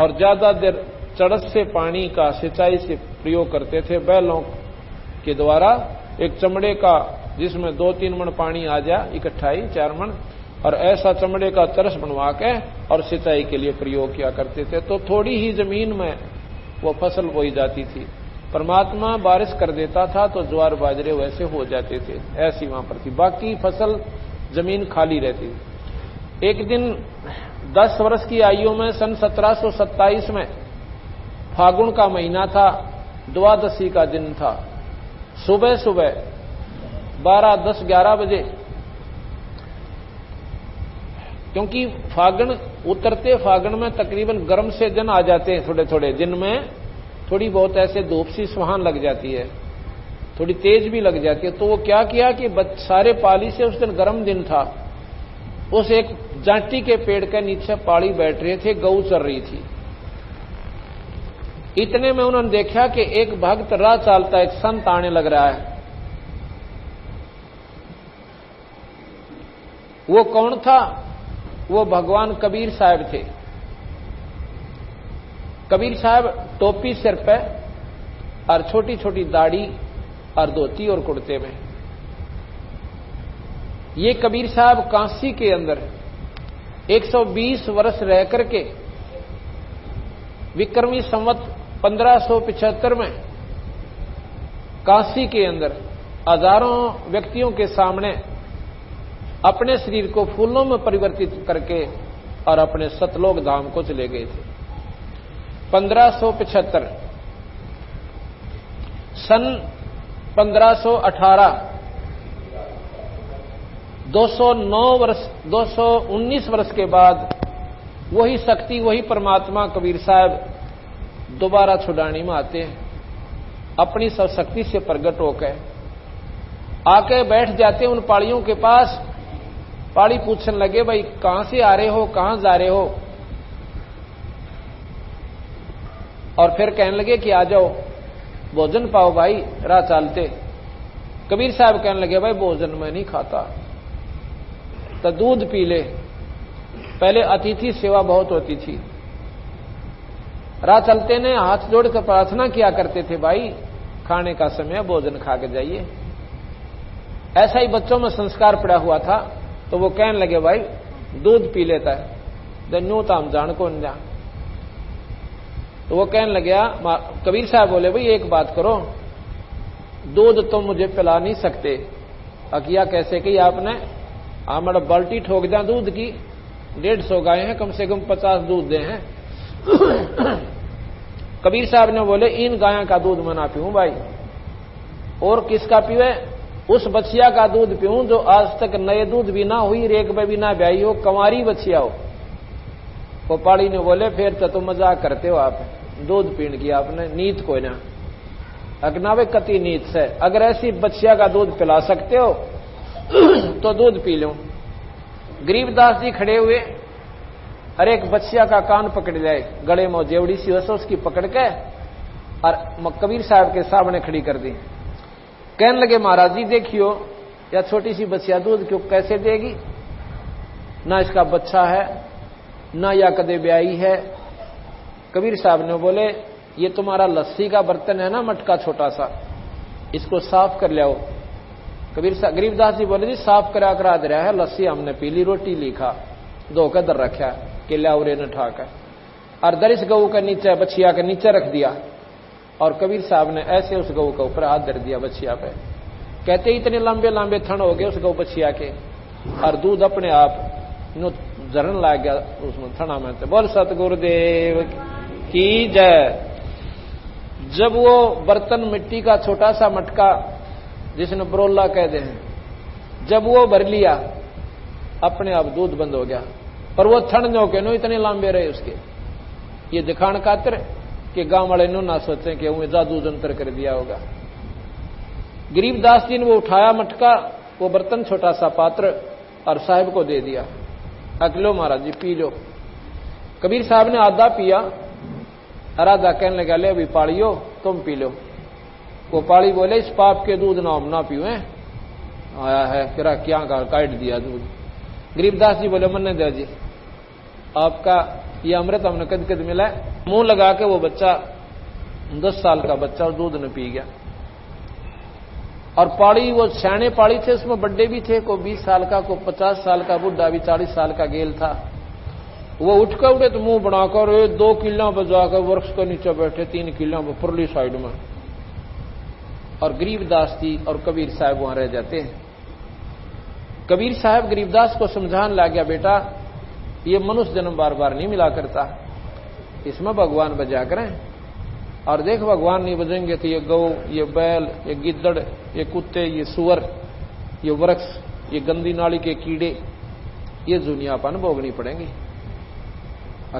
और ज्यादा देर चढ़त से पानी का सिंचाई से प्रयोग करते थे बैलों के द्वारा। एक चमड़े का जिसमें 2-3 मण पानी आ जाए इकट्ठा ही 4 मण, और ऐसा चमड़े का तरस बनवा के और सिंचाई के लिए प्रयोग किया करते थे। तो थोड़ी ही जमीन में वो फसल बोई जाती थी। परमात्मा बारिश कर देता था तो ज्वार बाजरे वैसे हो जाते थे, ऐसी वहां पर थी। बाकी फसल जमीन खाली रहती थी। एक दिन 10 वर्ष की आयु में सन 1727 में फागुन का महीना था, द्वादशी का दिन था। सुबह सुबह 12, 10, 11 बजे, क्योंकि फागुन उतरते फागुन में तकरीबन गर्म से दिन आ जाते हैं, थोड़े थोड़े दिन में थोड़ी बहुत ऐसे धूप सी सुहान लग जाती है, थोड़ी तेज भी लग जाती है। तो वो क्या किया कि सारे पाली से उस दिन गर्म दिन था, उस एक जांटी के पेड़ के नीचे पाली बैठ रहे थे, गऊ चर रही थी। इतने में उन्होंने देखा कि एक भक्त राह चालता एक संत आने लग रहा है। वो कौन था? वो भगवान कबीर साहब थे। कबीर साहब टोपी सिर पे और छोटी छोटी दाढ़ी और धोती और कुर्ते में। ये कबीर साहब काशी के अंदर 120 वर्ष रह करके विक्रमी संवत 1575 में काशी के अंदर हजारों व्यक्तियों के सामने अपने शरीर को फूलों में परिवर्तित करके और अपने सतलोक धाम को चले गए थे। 1575 सन 1518 219 वर्ष के बाद वही शक्ति, वही परमात्मा कबीर साहब दोबारा छुड़ाने में आते हैं। अपनी सब शक्ति से प्रकट होकर आके बैठ जाते हैं उन पाड़ियों के पास। पाड़ी पूछने लगे, भाई कहां से आ रहे हो, कहां जा रहे हो? और फिर कहने लगे कि आ जाओ भोजन पाओ भाई, राह चालते। कबीर साहब कहने लगे, भाई भोजन मैं नहीं खाता, तो दूध पी ले। पहले अतिथि सेवा बहुत होती थी। राह चलते ने हाथ जोड़कर प्रार्थना किया करते थे, भाई खाने का समय, भोजन खा के जाइए। ऐसा ही बच्चों में संस्कार पड़ा हुआ था। तो वो कहने लगे, भाई दूध पी लेता है, न्यू ताम जान को जा। तो वो कहने लगे, कबीर साहब बोले, भाई एक बात करो, दूध तो मुझे पिला नहीं सकते। अकिया कैसे की आपने? हमारा बाल्टी ठोक दिया दूध की, 150 गाय हैं, कम से कम 50 दूध दे हैं। कबीर साहब ने बोले, इन गायों का दूध मैं ना पीऊं भाई। और किसका पीवे? उस बछिया का दूध पीऊं जो आज तक नए दूध भी ना हुई, रेक में भी ना ब्याई हो, कंवारी बछिया हो। वो पाड़ी ने बोले, फिर तो तुम मजाक करते हो, आप दूध पीने की आपने नीत कोई ना अगनावे कति नीत से। अगर ऐसी बछिया का दूध पिला सकते हो तो दूध पी लो। गरीबदास जी खड़े हुए, अरे एक बछिया का कान पकड़ जाए, गले में जेवड़ी सी वैसे उसकी पकड़ के और कबीर साहब के सामने खड़ी कर दी। कहने लगे, महाराज जी देखियो, या छोटी सी बच्चिया दूध क्यों कैसे देगी? ना इसका बच्चा है, ना या कदे ब्याई है। कबीर साहब ने बोले, ये तुम्हारा लस्सी का बर्तन है ना, मटका छोटा सा, इसको साफ कर लियाओ। गरीबदास जी बोले, जी साफ करा करा दे रहा है, लस्सी हमने पी ली, रोटी ली खा, धोकर दर रखा कि लियाओ ने ठाकर, और दरिस गऊ के नीचे बछिया के नीचे रख दिया। और कबीर साहब ने ऐसे उस गऊ के ऊपर हाथ धर दिया बछिया पे। कहते इतने लंबे लंबे थन हो गए उस गऊ बछिया के, और दूध अपने आप झरन लग गया उसमें थना में। तो बोल सतगुरुदेव की जय। जब वो बर्तन मिट्टी का छोटा सा मटका जिसने बरोला कह दे हैं, जब वो भर लिया, अपने आप दूध बंद हो गया। पर वो थन जो के नो इतने लंबे रहे उसके, ये दिखाने खातिर कि गांव वाले नो ना सोचें कि उन्हें जादू जंतर कर दिया होगा। गरीबदास जी ने वो उठाया मटका, वो बर्तन छोटा सा पात्र, और साहब को दे दिया। अकलो महाराज जी पी लो। कबीर साहब ने आधा पिया, आधा कहने लगा, ले अभी पाड़ियो तुम पी लो। वो पाड़ी बोले, इस पाप के दूध ना हम ना पीवे, आया है तेरा क्या काट दिया दूध। गरीबदास जी बोले, मन्ने दे जी, आपका ये अमृत हमने कद कद मिला है। मुंह लगा के वो बच्चा 10 साल का बच्चा और दूध न पी गया। और पाड़ी वो सैने पाड़ी थे, उसमें बड्डे भी थे, को 20 साल का, को 50 साल का बुढ़ा भी 40 साल का गेल था। वो उठ कर उठे तो मुंह बनाकर 2 किला पर जाकर वृक्ष के नीचे बैठे, 3 किला पर पुरली साइड में। और गरीबदास जी और कबीर साहब वहां रह जाते हैं। कबीर साहब गरीबदास को समझाने लग गया, बेटा ये मनुष्य जन्म बार बार नहीं मिला करता, इसमें भगवान बजा करें। और देख भगवान नहीं बजेंगे तो ये गौ, ये बैल, ये गिद्दड़, ये कुत्ते, ये सुअर, ये वृक्ष, ये गंदी नाली के कीड़े, ये दुनियापन भोगनी पड़ेंगी।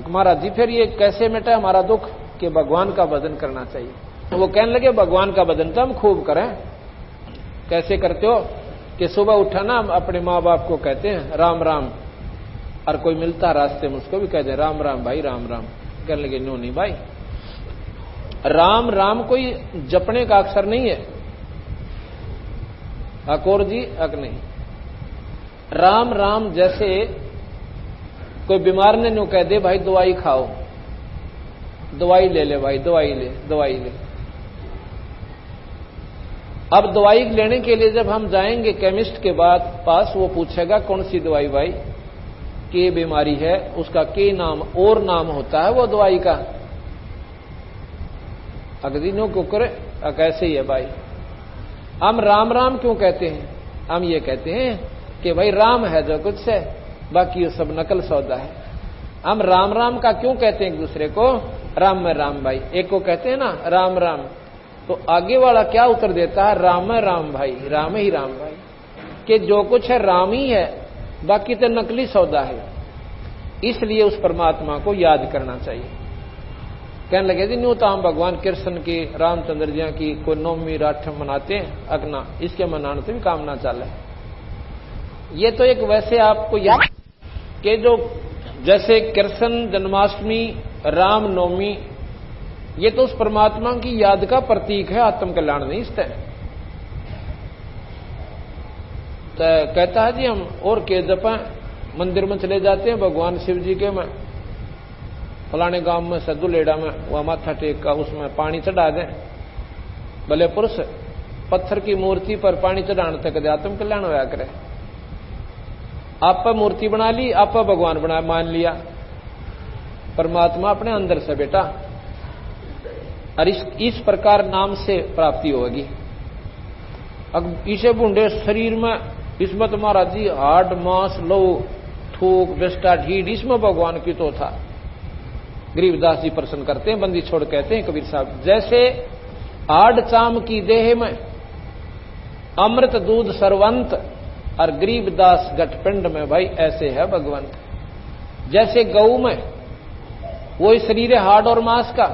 महाराज जी फिर ये कैसे मिटा हमारा दुख कि भगवान का भजन करना चाहिए। तो वो कहने लगे भगवान का भजन तो हम खूब करें। कैसे करते हो कि सुबह उठा ना अपने माँ बाप को कहते हैं राम राम, और कोई मिलता रास्ते में उसको भी कहते हैं राम राम भाई राम राम। कहने लगे नो नहीं भाई, राम राम कोई जपने का अक्षर नहीं है। अकोर जी अक नहीं, राम राम जैसे कोई बीमार ने नो कह दे भाई दवाई खाओ, दवाई ले ले भाई, दवाई ले, दवाई ले। अब दवाई लेने के लिए जब हम जाएंगे केमिस्ट के पास, वो पूछेगा कौन सी दवाई भाई, के बीमारी है, उसका के नाम और नाम होता है वो दवाई का। अगदिनों को करे कैसे ही है भाई। हम राम राम क्यों कहते हैं? हम ये कहते हैं कि भाई राम है जो कुछ है, बाकी ये सब नकल सौदा है। हम राम राम का क्यों कहते हैं एक दूसरे को? राम में राम भाई, एक को कहते हैं ना राम राम, तो आगे वाला क्या उत्तर देता है? राम में राम भाई, राम ही राम भाई, कि जो कुछ है राम ही है, बाकी तो नकली सौदा है। इसलिए उस परमात्मा को याद करना चाहिए। कहने लगे जी न्यू तो हम भगवान कृष्ण की, रामचंद्र जी की कोई नौमी राठम मनाते हैं अगना, इसके मनाने से भी काम ना चले। ये तो एक वैसे आपको याद कि जो जैसे कृष्ण जन्माष्टमी, राम नवमी, ये तो उस परमात्मा की याद का प्रतीक है, आत्म कल्याण नहीं इससे। तो कहता है जी हम और के जपा मंदिर में चले जाते हैं भगवान शिव जी के, में फलाने गांव में सदुलेड़ा में वह माथा टेक का उसमें पानी चढ़ा दें, भले पुरुष पत्थर की मूर्ति पर पानी चढ़ाने तक आत्म कल्याण होया करे। आप मूर्ति बना ली, आप भगवान बना मान लिया, परमात्मा अपने अंदर से बेटा। और इस प्रकार नाम से प्राप्ति होगी। अब इसे बूंदे शरीर में, इसमें तो महाराज जी हाड मांस लहू थूक बेस्टा ढीड, इसमें भगवान की तो था। गरीबदास जी प्रश्न करते हैं, बंदी छोड़ कहते हैं कबीर साहब, जैसे हाड चाम की देह में अमृत दूध सर्वंत, और गरीबदास गठपिंड में भाई ऐसे है भगवान। जैसे गऊ में वही शरीर है हाड और मांस का,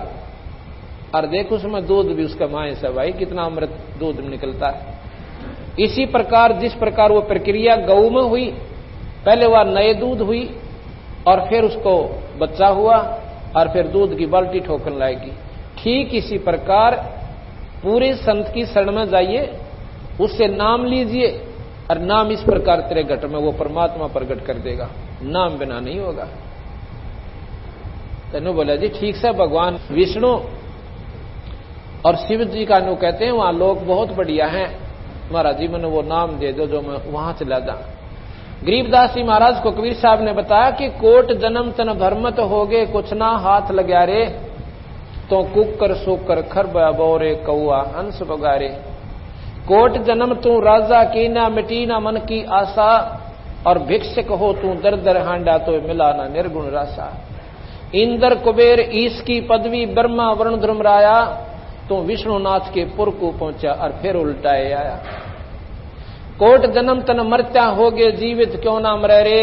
और देखो उसमें दूध भी उसका माए से भाई कितना अमृत दूध निकलता है। इसी प्रकार जिस प्रकार वो प्रक्रिया गऊ में हुई, पहले वह नए दूध हुई और फिर उसको बच्चा हुआ और फिर दूध की बाल्टी ठोकने लाएगी, ठीक इसी प्रकार पूरे संत की शरण में जाइए, उससे नाम लीजिए, और नाम इस प्रकार तेरे घट में वो परमात्मा प्रकट कर देगा, नाम बिना नहीं होगा। तेनू बोला जी ठीक से भगवान विष्णु और शिव जी का नु कहते हैं वहां लोग बहुत बढ़िया हैं, महाराज जी मैंने वो नाम दे दो जो मैं वहां चला जा। गरीबदास जी महाराज को कबीर साहब ने बताया कि कोट जन्म तन भरमत हो गए, कुछ ना हाथ लग्या रे, तो कुकर सोकर खरबा बोरे कौआ हंस बगारे। कोट जन्म तू राजा की ना मिटी ना मन की आशा, और भिक्षक हो तू दर दर हांडा तो मिला ना निर्गुण रासा। इंद्र कुबेर ईश की पदवी ब्रह्मा वरुण धर्मराया, तो विष्णुनाथ के पुर को पहुंचा और फिर उल्टाए आया। कोट जन्म तन मरत्या हो गए जीवित क्यों ना मरे रे,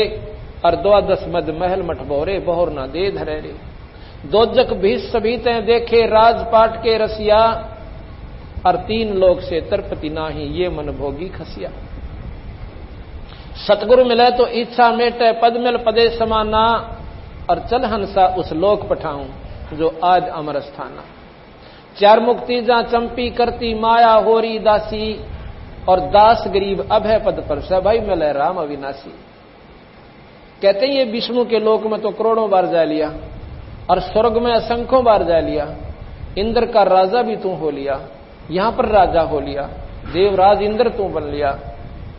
और 12 मद महल मठ बोरे बहुर ना दे धरे रे। दोजक भीष सभी ते देखे राजपाट के रसिया, और 3 लोग से तरपति नाही ये मन भोगी खसिया। सतगुरु मिले तो इच्छा मेटे पद मिल पदे समाना, और चल हंसा उस लोक पठाऊं जो आज अमर स्थाना। 4 मुक्ति जा चंपी करती माया होरी दासी, और दास गरीब अभय पद पर से भाई मिले राम अविनाशी। कहते हैं ये विष्णु के लोक में तो करोड़ों बार जा लिया, और स्वर्ग में असंख्यों बार जा लिया, इंद्र का राजा भी तू हो लिया, यहां पर राजा हो लिया, देवराज इंद्र तू बन लिया,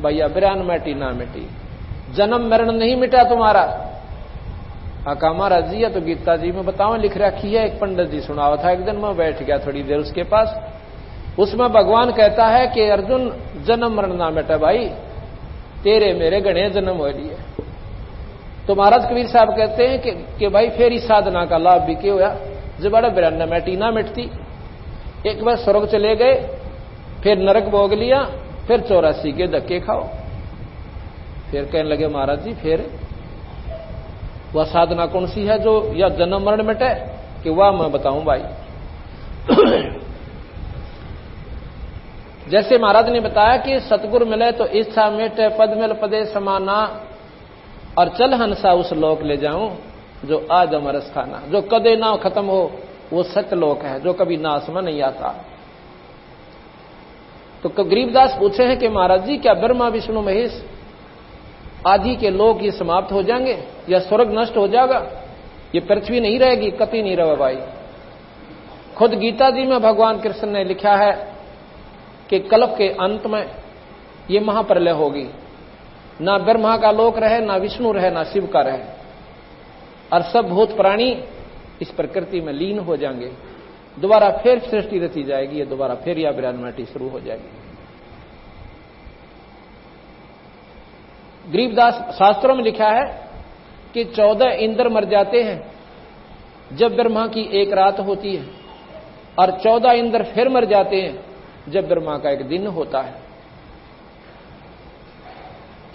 भैया बिरान मिटी ना मिटी, जन्म मरण नहीं मिटा तुम्हारा। आका महाराज जी, या तो गीता जी में बताओ लिख रखी है, एक पंडित जी सुनावा था एक दिन, मैं बैठ गया थोड़ी देर उसके पास, उसमें भगवान कहता है कि अर्जुन जन्म मरण ना मिटा भाई, तेरे मेरे गणे जन्म हो लिए। तो महाराज कबीर साहब कहते हैं कि भाई फिर इस साधना का लाभ भी क्यों हुआ, जब बड़ा बिरान मिटी ना मिटती। एक बार स्वर्ग चले गए, फिर नरक भोग लिया, फिर 84 के धक्के खाओ। फिर कहने लगे महाराज जी फिर वह साधना कौन सी है जो या जन्म मरण मिटे, कि वह मैं बताऊं भाई। जैसे महाराज ने बताया कि सतगुरु मिले तो इच्छा मिटे, पद मिल पदे समाना, और चल हंसा उस लोक ले जाऊं जो आज अमरस खाना, जो कदे ना खत्म हो वो सत्यलोक है, जो कभी नाश में नहीं आता। तो गरीबदास पूछे हैं कि महाराज जी क्या ब्रह्मा विष्णु महेश आदि के लोक ये समाप्त हो जाएंगे या स्वर्ग नष्ट हो जाएगा, ये पृथ्वी नहीं रहेगी, कति नहीं रहे भाई। खुद गीता जी में भगवान कृष्ण ने लिखा है कि कल्प के अंत में ये महाप्रलय होगी, ना ब्रह्मा का लोक रहे, ना विष्णु रहे, ना शिव का रहे, और सब भूत प्राणी इस प्रकृति में लीन हो जाएंगे, दोबारा फिर सृष्टि रची जाएगी, ये दोबारा फिर या विरानमाटी शुरू हो जाएगी। गरीबदास शास्त्रों में लिखा है कि 14 इंद्र मर जाते हैं जब ब्रह्मा की एक रात होती है, और 14 इंद्र फिर मर जाते हैं जब ब्रह्मा का एक दिन होता है।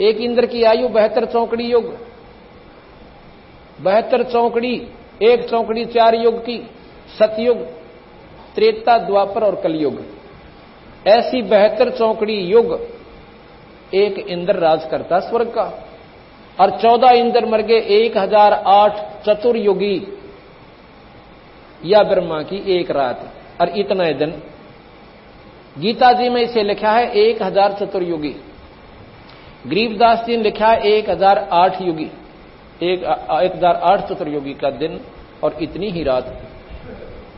एक इंद्र की आयु 72 चौकड़ी युग, 72 चौकड़ी, एक चौकड़ी 4 युग की, सतयुग, त्रेता, द्वापर और कलयुग, ऐसी 72 चौकड़ी युग एक इंद्र राज करता स्वर्ग का, और 14 इंद्र मर गए 1008 चतुर्युगी या ब्रह्मा की एक रात, और इतना दिन। गीता जी में इसे लिखा है 1000 चतुर्युगी, गरीबदास जी ने लिखा है 1008 युगी, 1008 चतुर्युगी का दिन और इतनी ही रात।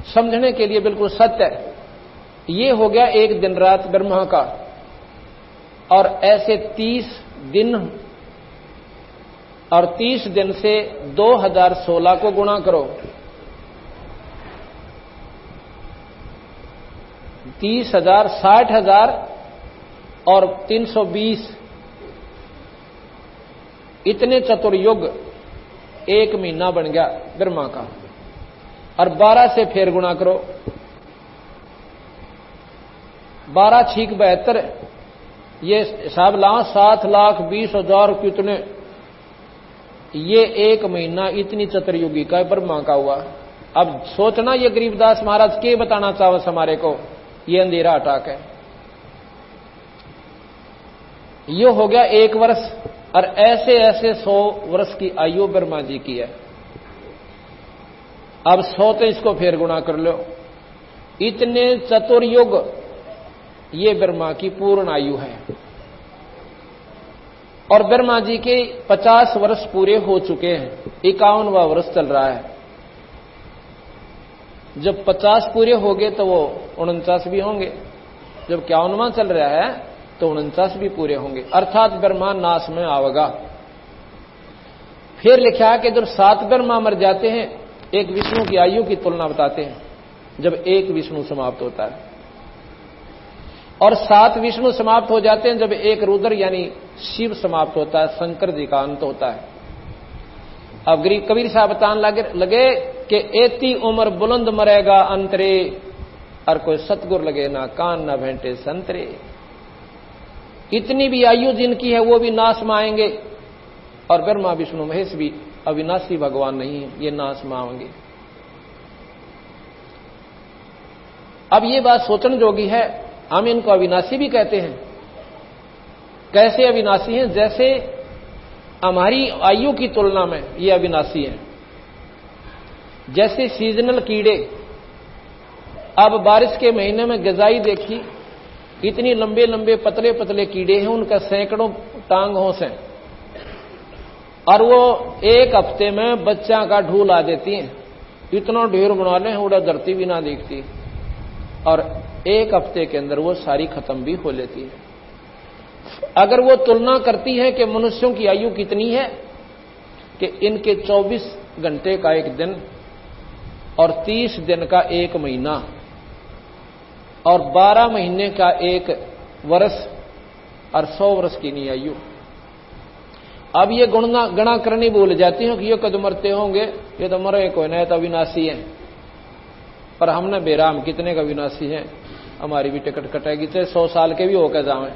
समझने के लिए बिल्कुल सत्य है। ये हो गया एक दिन रात ब्रह्मा का, और ऐसे 30 दिन, और 30 दिन से 2016 को गुणा करो, 30,000, 60,000 और 320, इतने चतुर्युग एक महीना बन गया ब्रह्मा का, और 12 से फिर गुणा करो, 12 छीक 72, ये हिसाब लाओ 7,20,000 कितने, ये एक महीना इतनी चतुर्युगी का ब्रह्मा का हुआ। अब सोचना ये गरीबदास महाराज के बताना चाहो हमारे को, ये अंधेरा हटा के, ये हो गया 1 वर्ष, और ऐसे ऐसे 100 वर्ष की आयु ब्रह्मा जी की है। अब 100 तो इसको फिर गुणा कर लो, इतने चतुर्युग ये ब्रह्मा की पूर्ण आयु है। और ब्रह्मा जी के 50 वर्ष पूरे हो चुके हैं, 51वां वर्ष चल रहा है। जब 50 पूरे हो गए तो वो 49 भी होंगे, जब 51वां चल रहा है तो 49 भी पूरे होंगे, अर्थात ब्रह्मा नाश में आवेगा। फिर लिखा है कि जब 7 ब्रह्मा मर जाते हैं, एक विष्णु की आयु की तुलना बताते हैं, जब एक विष्णु समाप्त होता है, और 7 विष्णु समाप्त हो जाते हैं जब एक रुद्र यानी शिव समाप्त होता है, शंकर जी का अंत होता है। अब कबीर साहब बताने लगे कि एती उम्र बुलंद मरेगा अंतरे, और कोई सतगुर लगे ना कान ना भेंटे संतरे। इतनी भी आयु जिनकी है वो भी नाश में आएंगे, और ब्रह्मा विष्णु महेश भी अविनाशी भगवान नहीं है, ये नाश में आएंगे। अब ये बात सोचने जोगी है, हम इनको अविनाशी भी कहते हैं। कैसे अविनाशी हैं? जैसे हमारी आयु की तुलना में ये अविनाशी हैं। जैसे सीजनल कीड़े, अब बारिश के महीने में गजाई देखी, इतनी लंबे लंबे पतले पतले कीड़े हैं, उनका सैकड़ों टांग होंस हैं, और वो एक हफ्ते में बच्चा का ढूल आ देती हैं, इतना ढेर बना ले उड़ा धरती भी ना दिखती, और 1 हफ्ते के अंदर वो सारी खत्म भी हो लेती है। अगर वो तुलना करती है कि मनुष्यों की आयु कितनी है, कि इनके 24 घंटे का एक दिन और 30 दिन का एक महीना और 12 महीने का एक वर्ष और 100 वर्ष की नहीं आयु। अब ये गणना करनी भूल जाती हैं कि ये कद मरते होंगे, ये तो मरे कोई नहीं, तो अविनाशी है। पर हमने बेराम कितने का विनाशी है, हमारी भी टिकट कटेगी, चाहे 100 साल के भी होकर जाएं।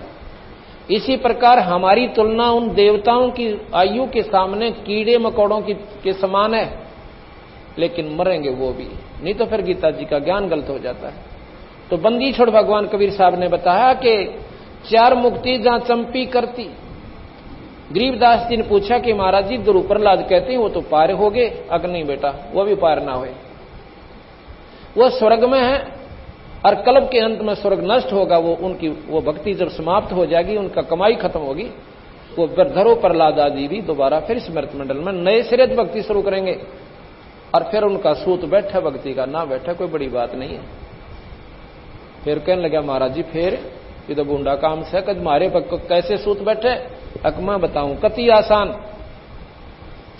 इसी प्रकार हमारी तुलना उन देवताओं की आयु के सामने कीड़े मकोड़ों के समान है, लेकिन मरेंगे वो भी, नहीं तो फिर गीता जी का ज्ञान गलत हो जाता है। तो बंदी छोड़ भगवान कबीर साहब ने बताया कि 4 मुक्ति जहां चंपी करती। गरीबदास जी ने पूछा कि महाराज जी गुरु प्रहलाद कहते हैं वो तो पार हो गए। अगर नहीं बेटा, वो भी पार ना हुए, वो स्वर्ग में है, और कल्प के अंत में स्वर्ग नष्ट होगा। वो भक्ति जब समाप्त हो जाएगी, उनका कमाई खत्म होगी, वो धरो प्रहलाद आदि भी दोबारा फिर स्मृत मंडल में नए सिरे भक्ति शुरू करेंगे, और फिर उनका सूत बैठा भक्ति का, ना बैठा कोई बड़ी बात नहीं है। फिर कहने लगा महाराज जी फिर ये तो बूंडा काम से, कद मारे कैसे सूत बैठे, अक मैं बताऊं कति आसान।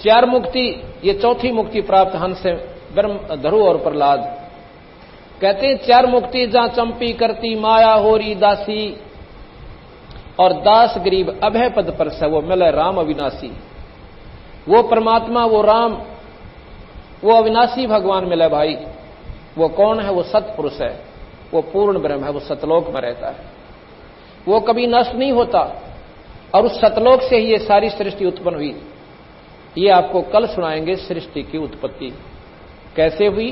4 मुक्ति, ये चौथी मुक्ति प्राप्त हंस से ब्रह्म धरु और प्रहलाद कहते हैं 4 मुक्ति जहां चंपी करती माया होरी दासी, और दास गरीब अभय पद पर से वो मिले राम अविनाशी। वो परमात्मा, वो राम, वो अविनाशी भगवान मिले भाई। वो कौन है? वो सत्पुरुष है, वो पूर्ण ब्रह्म है, वो सतलोक में रहता है, वो कभी नष्ट नहीं होता, और उस सतलोक से ही ये सारी सृष्टि उत्पन्न हुई। ये आपको कल सुनाएंगे सृष्टि की उत्पत्ति कैसे हुई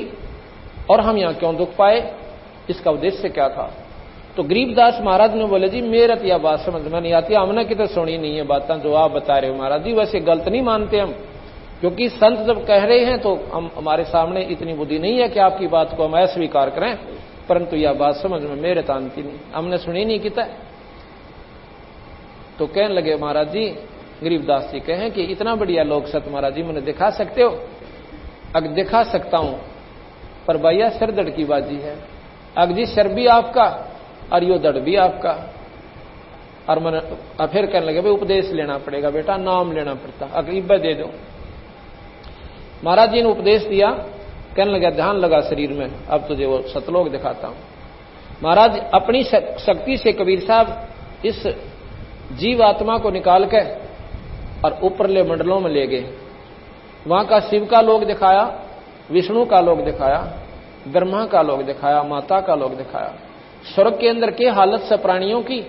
और हम यहां क्यों दुख पाए, इसका उद्देश्य क्या था। तो गरीबदास महाराज ने बोले जी मेरा तो यह बात समझ में नहीं आती, हमने कितने सुनी नहीं है बातें जो आप बता रहे हो महाराज जी। वैसे गलत नहीं मानते हम, क्योंकि संत जब कह रहे हैं तो हमारे सामने इतनी बुद्धि नहीं है कि आपकी बात को हम अस्वीकार करें, परंतु यह बात समझ में मेरे तो आती नहीं, हमने सुनी नहीं किता। तो कहने लगे महाराज जी, गरीबदास जी कहें कि इतना बढ़िया लोक सत्य महाराज जी मुझे दिखा सकते हो? अगर दिखा सकता हूं, पर भैया सिर दड़ की बाजी है। अग जी सिर भी आपका और यो दड़ भी आपका। और मैंने फिर कहने लगे भाई उपदेश लेना पड़ेगा बेटा, नाम लेना पड़ता, अगर इब्बे दे दो। महाराज जी ने उपदेश दिया, कहने लगा ध्यान लगा शरीर में, अब तुझे वो सतलोक दिखाता हूं। महाराज अपनी शक्ति से कबीर साहब इस जीव आत्मा को निकाल के और ऊपरले मंडलों में ले गए। वहां का शिव का लोक दिखाया, विष्णु का लोक दिखाया, ब्रह्मा का लोक दिखाया, माता का लोक दिखाया। स्वर्ग के अंदर के हालत से प्राणियों की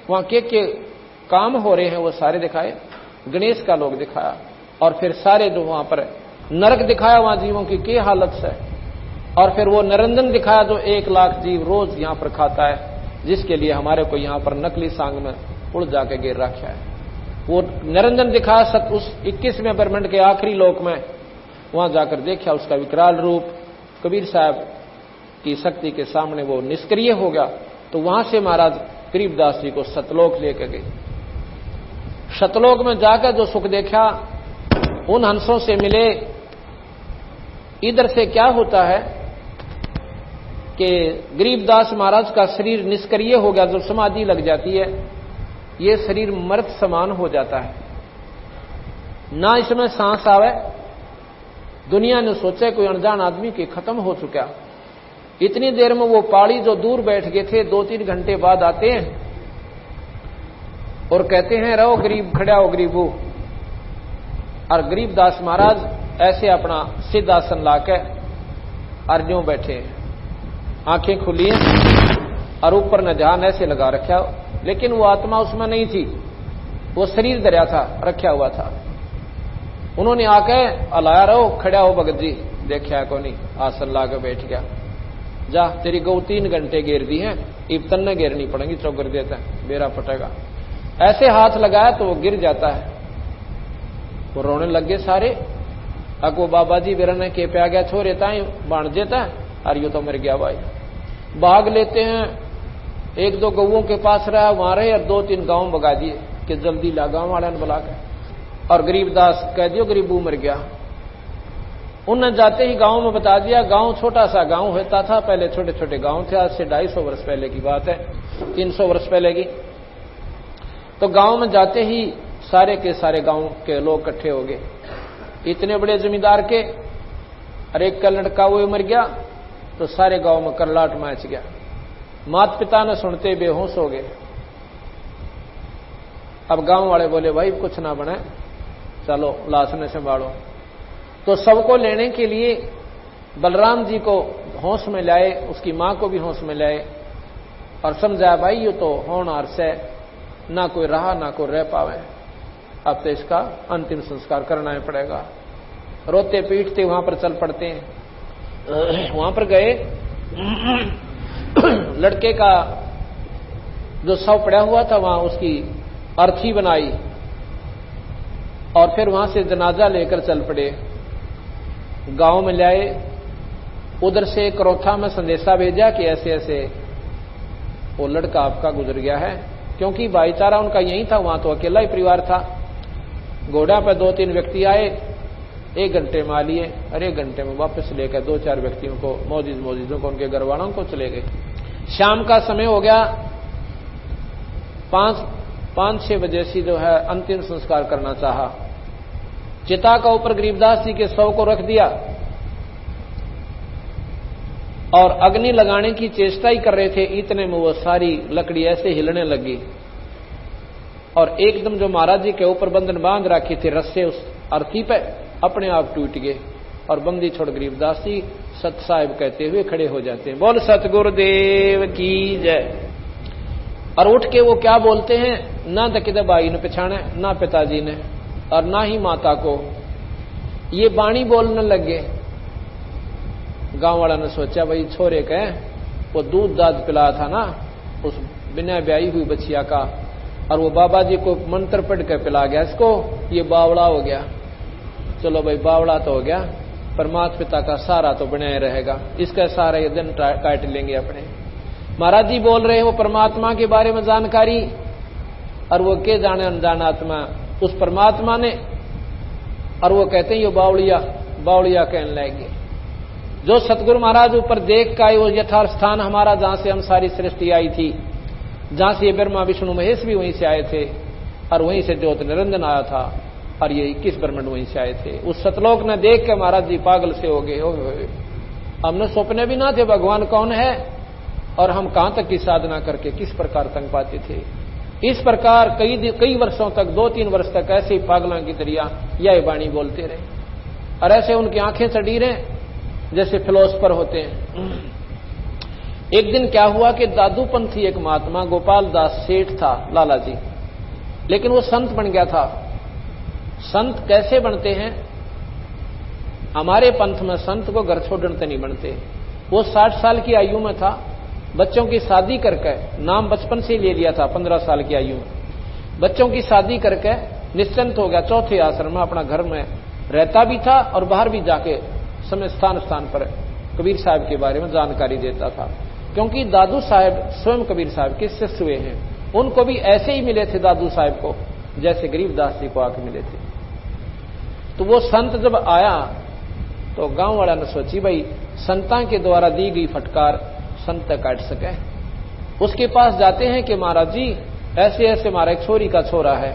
वहां के काम हो रहे हैं वो सारे दिखाए। गणेश का लोक दिखाया, और फिर सारे जो वहां पर नरक दिखाया वहां जीवों की के हालत से। और फिर वो निरंजन दिखाया जो 1 लाख जीव रोज यहां पर खाता है, जिसके लिए हमारे को यहां पर नकली सांग में उड़ जाके गिर रखा है। वो निरंजन दिखाया उस 21वें ब्रह्मांड के आखिरी लोक में, वहां जाकर देखा उसका विकराल रूप। कबीर साहब की शक्ति के सामने वो निष्क्रिय हो गया। तो वहां से महाराज गरीबदास जी को सतलोक लेकर गए। सतलोक में जाकर जो सुख देखा, उन हंसों से मिले। इधर से क्या होता है कि गरीबदास महाराज का शरीर निष्क्रिय हो गया, जब समाधि लग जाती है ये शरीर मृत समान हो जाता है, ना इसमें सांस आवे। दुनिया ने सोचा कोई अनजान आदमी के खत्म हो चुका। इतनी देर में वो पाड़ी जो दूर बैठ गए थे 2-3 घंटे बाद आते हैं और कहते हैं रहो गरीब, खड़ा हो गरीबू। और गरीबदास महाराज ऐसे अपना सिद्ध आसन लाके अर्जों बैठे, आंखें खुली हैं और ऊपर न ध्यान ऐसे लगा रखा, लेकिन वो आत्मा उसमें नहीं थी, वो शरीर दरिया था, रखा हुआ था। उन्होंने आके अलाया रहो, खड़ा हो भगत जी, देखा को नहीं, आसन लाकर बैठ गया। जा तेरी गौ 3 घंटे घेर दी है, इब तन्ने घेरनी पड़ेगी, चौकर देता है, बेरा पटेगा। ऐसे हाथ लगाया तो वो गिर जाता है। वो रोने लग गए सारे। अको बाबा जी बिरने के पे आ गया, छोरे ताई बांध देता है, और यू तो मर गया भाई। भाग लेते हैं, 1-2 गौओं के पास रहा, वहां रहे, और 2-3 गांव भगा दिए कि जल्दी ला, गांव वाले ने बुला के। और गरीबदास कह दियो गरीबू मर गया। उनने जाते ही गांव में बता दिया। गांव छोटा सा गांव होता था, पहले छोटे छोटे गांव थे, आज से 250 वर्ष पहले की बात है, 300 वर्ष पहले की। तो गांव में जाते ही सारे के सारे गांव के लोग इकट्ठे हो गए, इतने बड़े जमींदार के, और एक का लड़का वो मर गया, तो सारे गांव में करलाट मच गया। माता पिता ने सुनते बेहोश हो गए। अब गांव वाले बोले भाई कुछ ना बने, चलो लाश ने संभालो। तो सबको लेने के लिए बलराम जी को होश में लाए, उसकी मां को भी होश में लाए और समझाया भाई ये तो होनहार से ना कोई रहा ना कोई रह पावे, अब तो इसका अंतिम संस्कार करना ही पड़ेगा। रोते पीटते वहां पर चल पड़ते हैं। वहां पर गए, लड़के का जो शव पड़ा हुआ था वहां उसकी अर्थी बनाई और फिर वहां से जनाजा लेकर चल पड़े। गांव में लाए, उधर से करोथा में संदेशा भेजा कि ऐसे ऐसे वो लड़का आपका गुजर गया है, क्योंकि भाईचारा उनका यही था, वहां तो अकेला ही परिवार था। घोड़ा पर 2-3 व्यक्ति आए, 1 घंटे में आ लिए और 1 घंटे में वापस लेकर 2-4 व्यक्तियों को मोजिजों को उनके घर वालों को चले गए। शाम का समय हो गया, 5-6 बजे से जो है अंतिम संस्कार करना चाहा। चिता का ऊपर गरीबदास जी के शव को रख दिया और अग्नि लगाने की चेष्टा ही कर रहे थे, इतने में वो सारी लकड़ी ऐसे हिलने लगी और एकदम जो महाराज जी के ऊपर बंधन बांध रखी थी रस्से उस अर्थी पे अपने आप टूट गए और बंदी छोड़ गरीबदास जी सत साहिब कहते हुए खड़े हो जाते हैं, बोल सतगुरुदेव की जय। और उठ के वो क्या बोलते हैं, ना दकिदा बाई ने पछाने, ना पिताजी ने और ना ही माता को, ये बाणी बोलने लगे। गांव वाला ने सोचा भाई छोरे के वो दूध दाद पिलाया था ना उस बिना ब्याही हुई बच्चिया का, और वो बाबा जी को मंत्र पढ़ कर पिला गया इसको, ये बावड़ा हो गया। चलो भाई बावड़ा तो हो गया, पर माता पिता का सहारा तो बनाए रहेगा, इसका सहारा ये दिन काट लेंगे अपने। महाराज जी बोल रहे हैं वो परमात्मा के बारे में जानकारी, और वो के जाने अनजान आत्मा उस परमात्मा ने, और वो कहते हैं ये बावड़िया कहने लगे। जो सतगुरु महाराज ऊपर देख का वो यथार्थ स्थान हमारा, जहां से हम सारी सृष्टि आई थी, जहां से ये ब्रह्मा विष्णु महेश भी वहीं से आए थे और वहीं से ज्योत निरंजन आया था और ये 21 ब्रह्मांड वहीं से आए थे। उस सतलोक ने देख के महाराज जी पागल से हो गए। हमने सपने भी ना थे भगवान कौन है और हम कहां तक की साधना करके किस प्रकार तंग पाते थे। इस प्रकार कई वर्षों तक, 2-3 वर्ष तक ऐसे ही पागलों की तरह यह वाणी बोलते रहे और ऐसे उनकी आंखें चढ़ी रहे जैसे फिलोसफर होते हैं। एक दिन क्या हुआ कि दादूपंथी एक महात्मा गोपाल दास सेठ था, लाला जी, लेकिन वो संत बन गया था। संत कैसे बनते हैं? हमारे पंथ में संत को घर छोड़ने नहीं बनते। वो 60 साल की आयु में था, बच्चों की शादी करके, नाम बचपन से ले लिया था, 15 साल की आयु में बच्चों की शादी करके निश्चिंत हो गया। चौथे आश्रम में अपना घर में रहता भी था और बाहर भी जाके समय स्थान पर कबीर साहब के बारे में जानकारी देता था, क्योंकि दादू साहब स्वयं कबीर साहब के शिष्य हुए हैं। उनको भी ऐसे ही मिले थे दादू साहब को जैसे गरीबदास जी को आके मिले थे। तो वो संत जब आया तो गांव वाला ने सोची भाई संता के द्वारा दी गई फटकार संत काट सके। उसके पास जाते हैं कि महाराज जी ऐसे ऐसे हमारा एक छोरी का छोरा है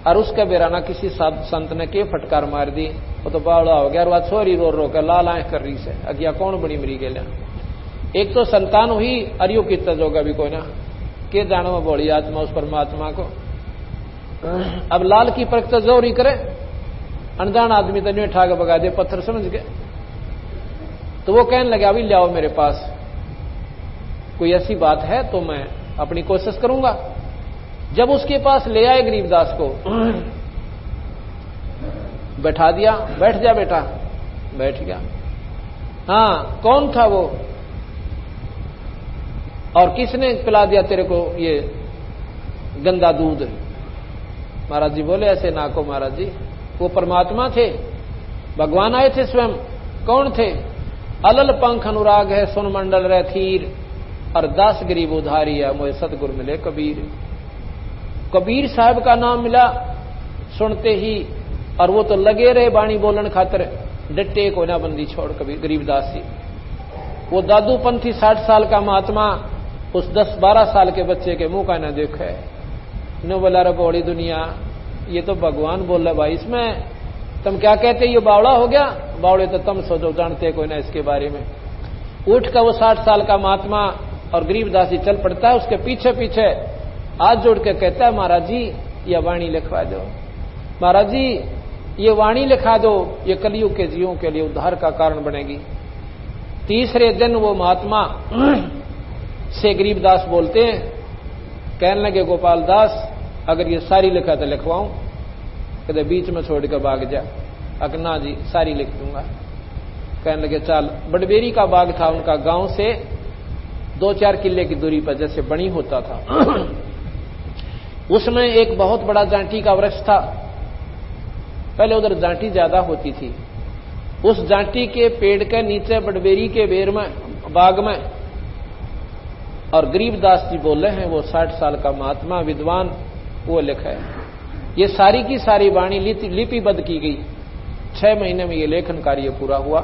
और उसका बेराना किसी संत ने के फटकार मार दी, वो तो बावड़ा हो गया और वह छोरी रो रो कर लाल आंख कर रही से अज्ञा कौन बड़ी मरी गया। एक तो संतान हुई अरियो की तजोगा भी कोई ना के जानो में बोली आत्मा उस परमात्मा को। अब लाल की परख तो जोरी करे, अनजान आदमी तो नहीं उठा के भगा दे पत्थर समझ के। तो वो कहने लगे अभी ले आओ मेरे पास, कोई ऐसी बात है तो मैं अपनी कोशिश करूंगा। जब उसके पास ले आए गरीबदास को, बैठा दिया, बैठ जा बेटा, बैठ गया। हाँ कौन था वो और किसने पिला दिया तेरे को ये गंदा दूध? महाराज जी बोले ऐसे ना को महाराज जी, वो परमात्मा थे, भगवान आए थे स्वयं। कौन थे? अलल पंख अनुराग है सुन मंडल रह थीर और दास गरीब उधारी है मोहे सतगुर मिले कबीर। कबीर साहब का नाम मिला सुनते ही, और वो तो लगे रहे बाणी बोलन खातर। डट्टे को ना बंदी छोड़ कभी गरीबदास जी। वो दादूपंथी 60 साल का महात्मा उस 10-12 साल के बच्चे के मुंह का ना देखे न बोला रे बड़ी दुनिया, ये तो भगवान बोल रहा भाई, इसमें तुम क्या कहते, ये बावड़ा हो गया। बावड़े तो तुम सोचो, जानते कोई ना इसके बारे में। उठ का वो 60 साल का महात्मा और गरीबदास जी चल पड़ता है उसके पीछे पीछे, हाथ जोड़ के कहता है महाराज जी ये वाणी लिखवा दो, महाराज जी ये वाणी लिखा दो, ये कलयुग के जीवों के लिए उद्धार का कारण बनेगी। तीसरे दिन वो महात्मा से गरीबदास बोलते हैं, कहने लगे गोपाल दास अगर ये सारी लिखा तो लिखवाऊं, कहते बीच में छोड़ कर भाग जा। अकना जी सारी लिख दूंगा। कहने लगे चल। बड़बेरी का बाग था उनका, गांव से 2-4 किले की दूरी पर जैसे बनी होता था। उसमें एक बहुत बड़ा जांटी का वृक्ष था। पहले उधर जांटी ज्यादा होती थी। उस जांटी के पेड़ के नीचे बड़बेरी के बेर में बाग में, और गरीबदास जी बोले हैं वो 60 साल का महात्मा विद्वान, वो लिखा है। ये सारी की सारी वाणी लिपिबद्ध की गई। 6 महीने में ये लेखन कार्य पूरा हुआ।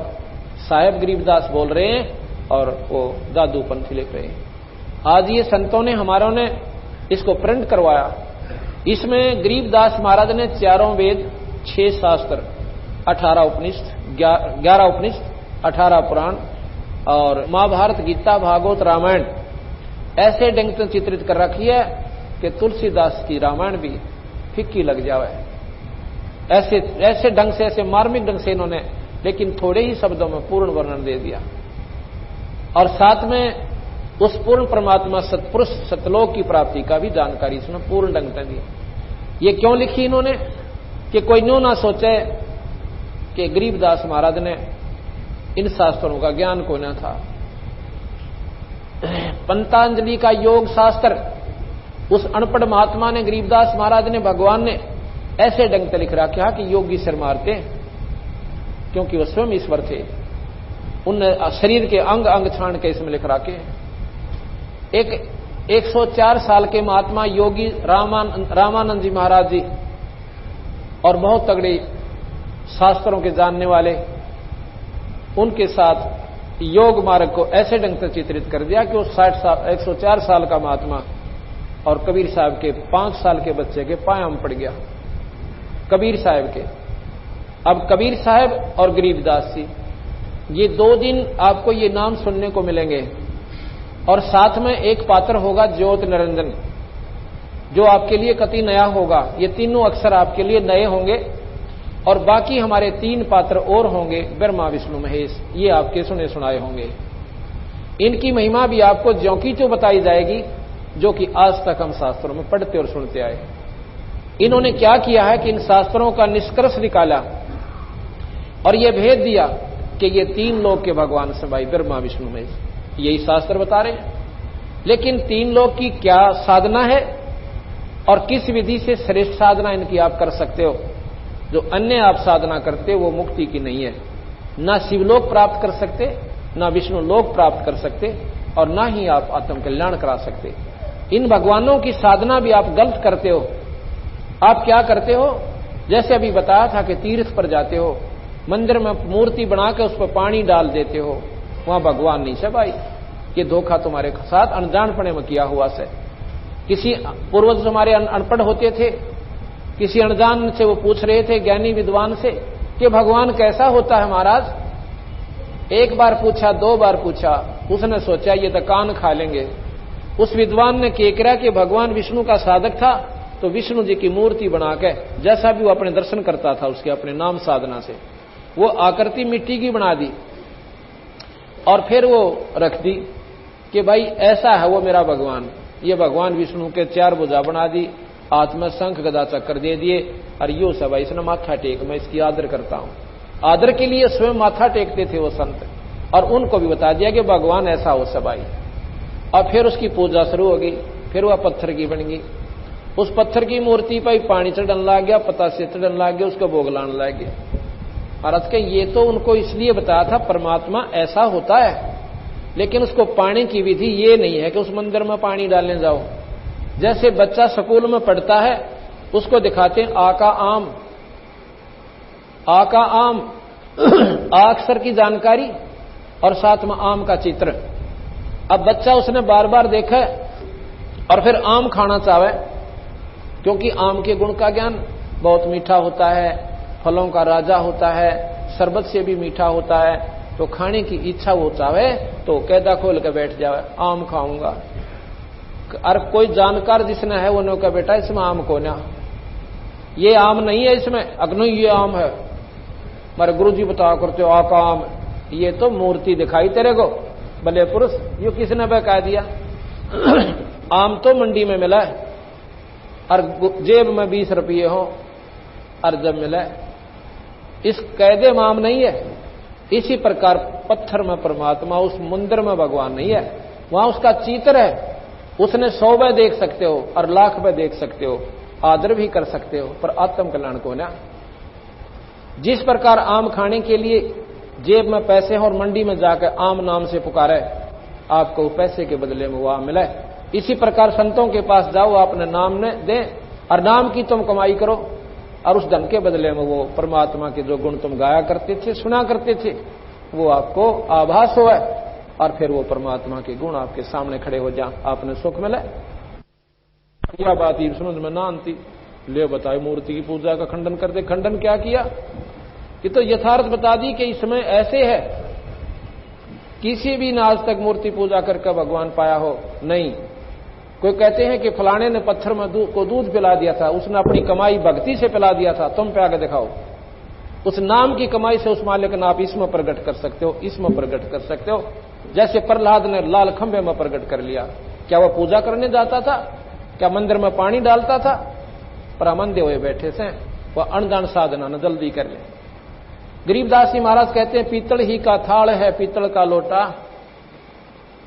साहेब गरीबदास बोल रहे हैं और वो दादू पंथी लिख रहे हैं। आज ये संतों ने हमारों ने इसको प्रिंट करवाया। इसमें गरीबदास महाराज ने 4 वेद, 6 शास्त्र, 18 उपनिषद, 11 उपनिषद, 18 पुराण और महाभारत, गीता, भागवत, रामायण ऐसे ढंग से चित्रित कर रखी है कि तुलसीदास की रामायण भी फिक्की लग जावे। ऐसे ढंग से, ऐसे मार्मिक ढंग से इन्होंने, लेकिन थोड़े ही शब्दों में पूर्ण वर्णन दे दिया। और साथ में उस पूर्ण परमात्मा सतपुरुष सतलोक की प्राप्ति का भी जानकारी इसमें पूर्ण ढंग से दी। ये क्यों लिखी इन्होंने कि कोई न्यू ना सोचे कि गरीबदास महाराज ने इन शास्त्रों का ज्ञान कोई ना था। पंतांजलि का योग शास्त्र उस अनपढ़ महात्मा ने, गरीबदास महाराज ने, भगवान ने ऐसे ढंग से लिख रखा कि योगी सिर मारते, क्योंकि वह स्वयं ईश्वर थे। उन शरीर के अंग अंग छान के इसमें लिख रखे। एक 104 साल के महात्मा योगी रामानंद जी महाराज जी और बहुत तगड़े शास्त्रों के जानने वाले, उनके साथ योग मार्ग को ऐसे ढंग से चित्रित कर दिया कि वो 104 साल का महात्मा और कबीर साहब के 5 साल के बच्चे के पायां में पड़ गया। कबीर साहब के, अब कबीर साहब और गरीबदास जी, ये 2 दिन आपको ये नाम सुनने को मिलेंगे। और साथ में एक पात्र होगा ज्योत निरंजन, जो आपके लिए कति नया होगा। ये तीनों अक्षर आपके लिए नए होंगे। और बाकी हमारे 3 पात्र और होंगे, ब्रह्मा विष्णु महेश, ये आपके सुने सुनाए होंगे। इनकी महिमा भी आपको ज्यों की त्यों बताई जाएगी, जो कि आज तक हम शास्त्रों में पढ़ते और सुनते आए। इन्होंने क्या किया है कि इन शास्त्रों का निष्कर्ष निकाला और यह भेद दिया कि ये 3 लोक के भगवान से भाई ब्रह्मा विष्णु महेश, यही शास्त्र बता रहे हैं। लेकिन 3 लोक की क्या साधना है और किस विधि से श्रेष्ठ साधना इनकी आप कर सकते हो। जो अन्य आप साधना करते वो मुक्ति की नहीं है। ना शिवलोक प्राप्त कर सकते, ना विष्णु लोक प्राप्त कर सकते, और ना ही आप आत्म कल्याण करा सकते। इन भगवानों की साधना भी आप गलत करते हो। आप क्या करते हो, जैसे अभी बताया था कि तीर्थ पर जाते हो, मंदिर में मूर्ति बनाकर उस पर पानी डाल देते हो, वहां भगवान नहीं से भाई। ये धोखा तुम्हारे साथ अनजानपने में किया हुआ से। किसी पूर्वज हमारे अनपढ़ होते थे, किसी अनजान से वो पूछ रहे थे ज्ञानी विद्वान से कि भगवान कैसा होता है महाराज। 1 बार पूछा, 2 बार पूछा, उसने सोचा ये तो कान खा लेंगे। उस विद्वान ने केकरा कि भगवान विष्णु का साधक था, तो विष्णु जी की मूर्ति बना के, जैसा भी वो अपने दर्शन करता था उसके अपने नाम साधना से, वो आकृति मिट्टी की बना दी और फिर वो रख दी कि भाई ऐसा है वो मेरा भगवान। ये भगवान विष्णु के 4 भुजा बना दी, हाथ में शंख गदा चक्कर दे दिए, और यो सब इसने माथा टेक, मैं इसकी आदर करता हूं। आदर के लिए स्वयं माथा टेकते थे वो संत, और उनको भी बता दिया कि भगवान ऐसा हो सब आई। और फिर उसकी पूजा शुरू हो गई। फिर वह पत्थर की बन गई। उस पत्थर की मूर्ति पर पानी चढ़ने लग गया, पतासे चढ़ने लग गया, उसको भोग लाने लग गया। महाराज के ये तो उनको इसलिए बताया था परमात्मा ऐसा होता है, लेकिन उसको पाने की विधि ये नहीं है कि उस मंदिर में पानी डालने जाओ। जैसे बच्चा स्कूल में पढ़ता है, उसको दिखाते हैं आका आम, आका आम, अक्षर की जानकारी और साथ में आम का चित्र। अब बच्चा उसने बार बार देखा और फिर आम खाना चाहे, क्योंकि आम के गुण का ज्ञान बहुत मीठा होता है, फलों का राजा होता है, शरबत से भी मीठा होता है, तो खाने की इच्छा वो चाहे तो कैदा खोल के बैठ जावे, आम खाऊंगा। और कोई जानकार जिसने है वो कहा बेटा इसमें आम को ना, ये आम नहीं है इसमें, अग्नि ये आम है। मारे गुरुजी बताया करते हो आका आम, ये तो मूर्ति दिखाई तेरे को भले पुरुष, यो किसने बहका दिया। आम तो मंडी में मिला है और जेब में 20 रुपये हो और जब मिला इस कैदे में आम नहीं है। इसी प्रकार पत्थर में परमात्मा, उस मंदिर में भगवान नहीं है, वहां उसका चित्र है। उसने 100 में देख सकते हो और लाख में देख सकते हो, आदर भी कर सकते हो, पर आत्म कल्याण को ना। जिस प्रकार आम खाने के लिए जेब में पैसे और मंडी में जाकर आम नाम से पुकारे, आपको पैसे के बदले में वो आम मिले। इसी प्रकार संतों के पास जाओ, आपने नाम ने दे और नाम की तुम कमाई करो और उस धन के बदले में वो परमात्मा के जो गुण तुम गाया करते थे, सुना करते थे, वो आपको आभास हो और फिर वो परमात्मा के गुण आपके सामने खड़े हो जा, आपने सुख मिले। यह बात ही समझ में ना आती, ले बताए मूर्ति की पूजा का खंडन करते। खंडन क्या किया, ये तो यथार्थ बता दी कि इसमें ऐसे है, किसी भी ने आज तक मूर्ति पूजा करके भगवान पाया हो नहीं। कोई कहते हैं कि फलाने ने पत्थर में को दूध पिला दिया था, उसने अपनी कमाई भक्ति से पिला दिया था, तुम पे आगे दिखाओ। उस नाम की कमाई से उस मालिक ने आप इसमें प्रकट कर सकते हो, इसमें प्रकट कर सकते हो। जैसे प्रहलाद ने लाल खंभे में प्रकट कर लिया, क्या वह पूजा करने जाता था, क्या मंदिर में पानी डालता था, पर अमंदे हुए बैठे से वह अनजान साधना न जल्दी कर ले। गरीबदास जी महाराज कहते हैं पीतल ही का थाल है पीतल का लोटा,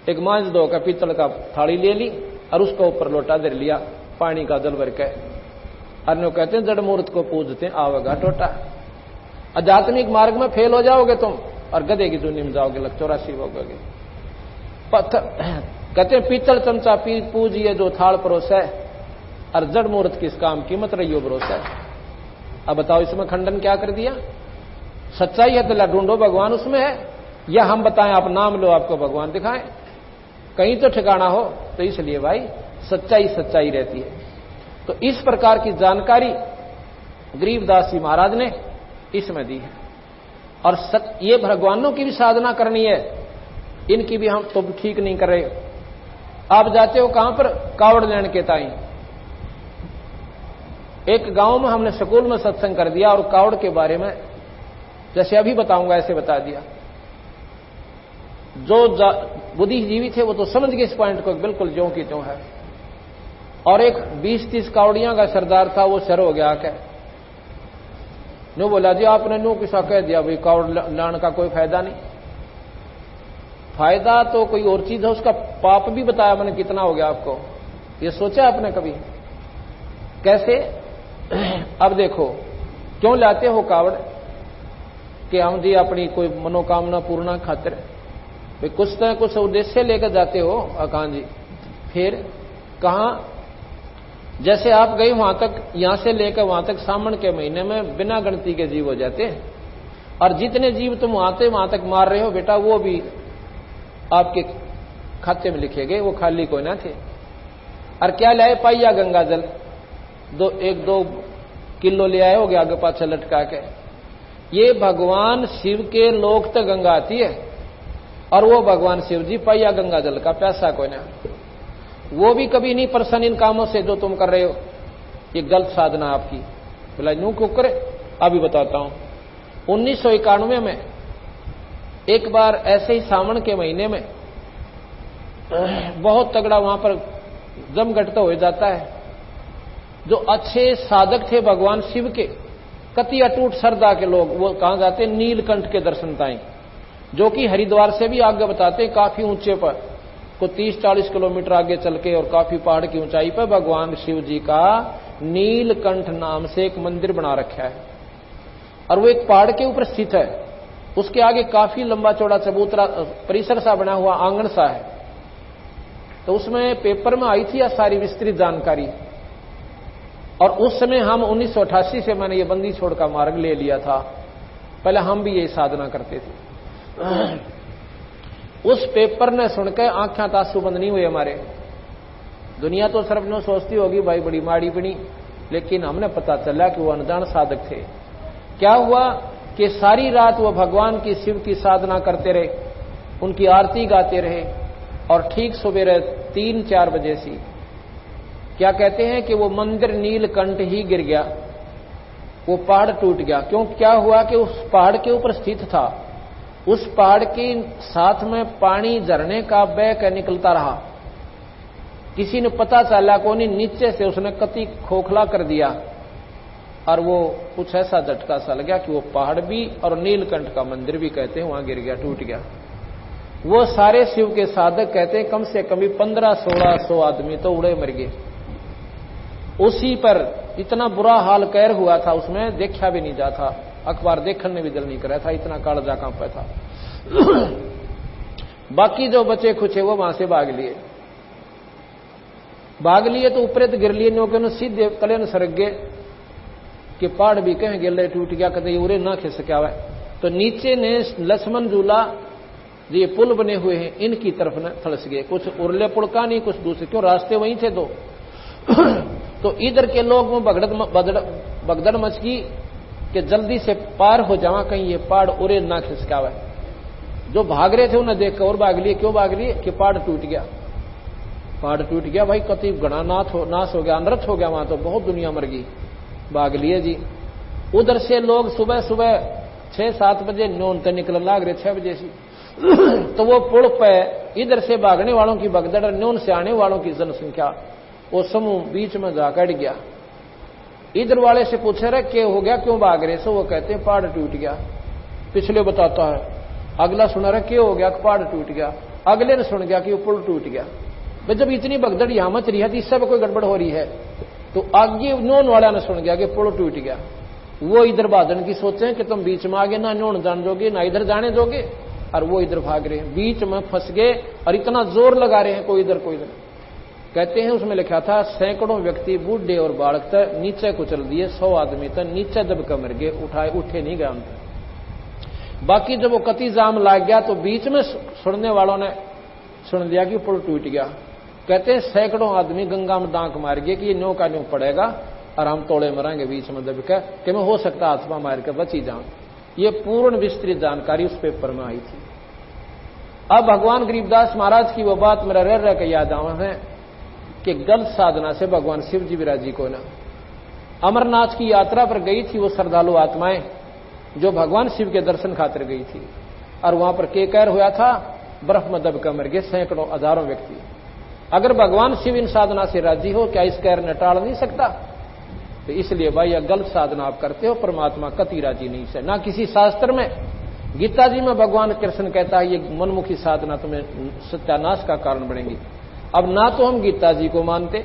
एक मांझ दो का पीतल का थाली ले ली और उसका ऊपर लोटा धर लिया पानी का जल भर के। अन्य कहते हैं जड़ मूर्त को पूजते आवेगा टोटा। आध्यात्मिक मार्ग में फेल हो जाओगे तुम और गधे की जूनी में जाओगे, 84 होगे। पत्थर कहते हैं पीतल चमचा पूजिए जो थाल परोस है, और जड़ मूर्त किस काम की मत रहियो भरोसा है। अब बताओ इसमें खंडन क्या कर दिया। सच्चाई है तो ढूंढो भगवान उसमें है, या हम बताएं आप नाम लो आपको भगवान दिखाएं, कहीं तो ठिकाना हो। तो इसलिए भाई सच्चाई सच्चाई रहती है। तो इस प्रकार की जानकारी गरीबदास जी महाराज ने इसमें दी है। और ये भगवानों की भी साधना करनी है, इनकी भी हम तो ठीक नहीं कर रहे। आप जाते हो कहां पर, कावड़ लेने के ताई। एक गांव में हमने स्कूल में सत्संग कर दिया और कावड़ के बारे में जैसे अभी बताऊंगा ऐसे बता दिया। जो बुद्धिजीवी थे वो तो समझ गए इस पॉइंट को बिल्कुल ज्यों की त्यों है। और एक 20-30 कावड़ियां का सरदार था, वो सर हो गया आके नो बोला जी आपने नो किसा कह दिया भाई कावड़ लाने का कोई फायदा नहीं। फायदा तो कोई और चीज है, उसका पाप भी बताया मैंने कितना हो गया आपको, ये सोचा आपने कभी कैसे। अब देखो क्यों लाते हो कावड़, कि हम जी अपनी कोई मनोकामना पूर्ण खातिर, कुछ तो कुछ उद्देश्य लेकर जाते हो अकान जी। फिर कहां, जैसे आप गए वहां तक, यहां से लेकर वहां तक सावन के महीने में बिना गिनती के जीव हो जाते हैं, और जितने जीव तुम वहां तक मार रहे हो बेटा वो भी आपके खाते में लिखे गए, वो खाली कोई ना थे। और क्या लाए, पाइया गंगा जल 1-2 किलो ले आए हो गया आगे पाछे लटका के। ये भगवान शिव के लोक तक गंगा आती है और वो भगवान शिव जी पाइया गंगा जल का पैसा कोई ना, वो भी कभी नहीं प्रसन्न इन कामों से जो तुम कर रहे हो। ये गलत साधना आपकी। बोला यूं क्यों करे, अभी बताता हूं। 1991 में एक बार ऐसे ही सावन के महीने में बहुत तगड़ा वहां पर जमघट हो जाता है। जो अच्छे साधक थे भगवान शिव के, कति अटूट श्रद्धा के लोग, वो कहां जाते, नीलकंठ के दर्शन ताई, जो कि हरिद्वार से भी आगे बताते काफी ऊंचे पर, को 30-40 किलोमीटर आगे चल के और काफी पहाड़ की ऊंचाई पर भगवान शिव जी का नीलकंठ नाम से एक मंदिर बना रखा है। और वो एक पहाड़ के ऊपर स्थित है, उसके आगे काफी लंबा चौड़ा चबूतरा परिसर सा बना हुआ आंगन सा है। तो उसमें पेपर में आई थी यह सारी विस्तृत जानकारी। और उस समय हम 1988 से मैंने ये बंदी छोड़ का मार्ग ले लिया था। पहले हम भी यही साधना करते थे। उस पेपर ने सुनकर आंखें तासु बंद नहीं हुए हमारे। दुनिया तो सिर्फ नो सोचती होगी भाई बड़ी माड़ी बनी, लेकिन हमने पता चला कि वो अनजान साधक थे। क्या हुआ कि सारी रात वो भगवान की शिव की साधना करते रहे, उनकी आरती गाते रहे, और ठीक सुबह 3-4 बजे से क्या कहते हैं कि वो मंदिर नीलकंठ ही गिर गया, वो पहाड़ टूट गया। क्यों? क्या हुआ कि उस पहाड़ के ऊपर स्थित था, उस पहाड़ के साथ में पानी झरने का बह कर निकलता रहा। किसी ने पता चला को नहीं, नीचे से उसने कति खोखला कर दिया, और वो कुछ ऐसा झटका सा लगा कि वो पहाड़ भी और नीलकंठ का मंदिर भी कहते हैं वहां गिर गया, टूट गया। वो सारे शिव के साधक कहते हैं कम से कम 1500-1600 आदमी तो उड़े मर गए। उसी पर इतना बुरा हाल कहर हुआ था, उसमें देखा भी नहीं जाता, अखबार देखने भी दिल नहीं कर रहा था, इतना कालजा कांपा था। बाकी जो बचे खुचे वो वहां से भाग लिए तो ऊपर तो गिर लिए, नो सीधे तले न सरक गए कि पहाड़ भी कहीं गिर टूट गया, कदे उरे ना खिस क्या हुआ। तो नीचे ने लक्ष्मण झूला ये पुल बने हुए हैं इनकी तरफ न फंस गए, कुछ उरले पुल का नहीं, कुछ दूसरे, क्यों रास्ते वहीं थे दो। तो इधर के लोग में भगदड़ मच गई कि जल्दी से पार हो जावा, कहीं ये पहाड़ उरे ना खिसका हुआ। जो भाग रहे थे उन्हें देखकर और भाग लिए। क्यों भाग लिए? कि पहाड़ टूट गया, पहाड़ टूट गया भाई, कति घना नाश हो गया, अनर्थ हो गया, वहां तो बहुत दुनिया मर गई, भाग लिए जी। उधर से लोग सुबह सुबह 6-7 बजे न्योन निकलने लग रहे, 6 बजे से। तो वो पुल पे इधर से भागने वालों की भगदड़, न्योन से आने वालों की जनसंख्या, वो समूह बीच में जा कट गया। इधर वाले से पूछे रहे क्या हो गया, क्यों भाग रहे? सो वो कहते हैं पहाड़ टूट गया। पिछले बताता है, अगला सुना रहा क्या हो गया, पहाड़ टूट गया। अगले ने सुन गया कि वो पुल टूट गया। भाई जब इतनी भगदड़ यहां मच रही है तो इससे कोई गड़बड़ हो रही है, तो आगे नोन वाला ने सुन गया कि पुल टूट गया। वो इधर भाजन की सोचे कि तुम बीच में आगे ना नोन जान दोगे ना इधर जाने दोगे, और वो इधर भाग रहे हैं, बीच में फंस गए और इतना जोर लगा रहे हैं कोई इधर कोई इधर। कहते हैं उसमें लिखा था सैकड़ों व्यक्ति बूढ़े और बालक तक नीचे कुचल दिए, 100 आदमी तक नीचे दबकर मर गए, उठे नहीं गए उनसे। बाकी जब वो कति जाम लाग गया तो बीच में सुनने वालों ने सुन लिया कि पुल टूट गया। कहते हैं सैकड़ों आदमी गंगा में डांक मार गए कि ये न्यों का न्यों पड़ेगा और हम तोड़े मरेंगे बीच में दबकर, कि मैं हो सकता आत्मा मार के बची जाऊं। ये पूर्ण विस्तृत जानकारी उस पेपर में आई थी। अब भगवान गरीबदास महाराज की वो बात मेरा रह के याद आवा है कि गलत साधना से भगवान शिव जी विराजी को ना अमरनाथ की यात्रा पर गई थी वो श्रद्धालु आत्माएं जो भगवान शिव के दर्शन खातिर गई थी, और वहां पर के कहर हुआ था, बर्फ में दबकर मर गए सैकड़ों हजारों व्यक्ति। अगर भगवान शिव इन साधना से राजी हो, क्या इस कहर ने टाल नहीं सकता? तो इसलिए भाई यह गलत साधना आप करते हो, परमात्मा कति राजी नहीं से। ना किसी शास्त्र में, गीता जी में भगवान कृष्ण कहता है ये मनमुखी साधना तुम्हें सत्यानाश का कारण बनेगी। अब ना तो हम गीता जी को मानते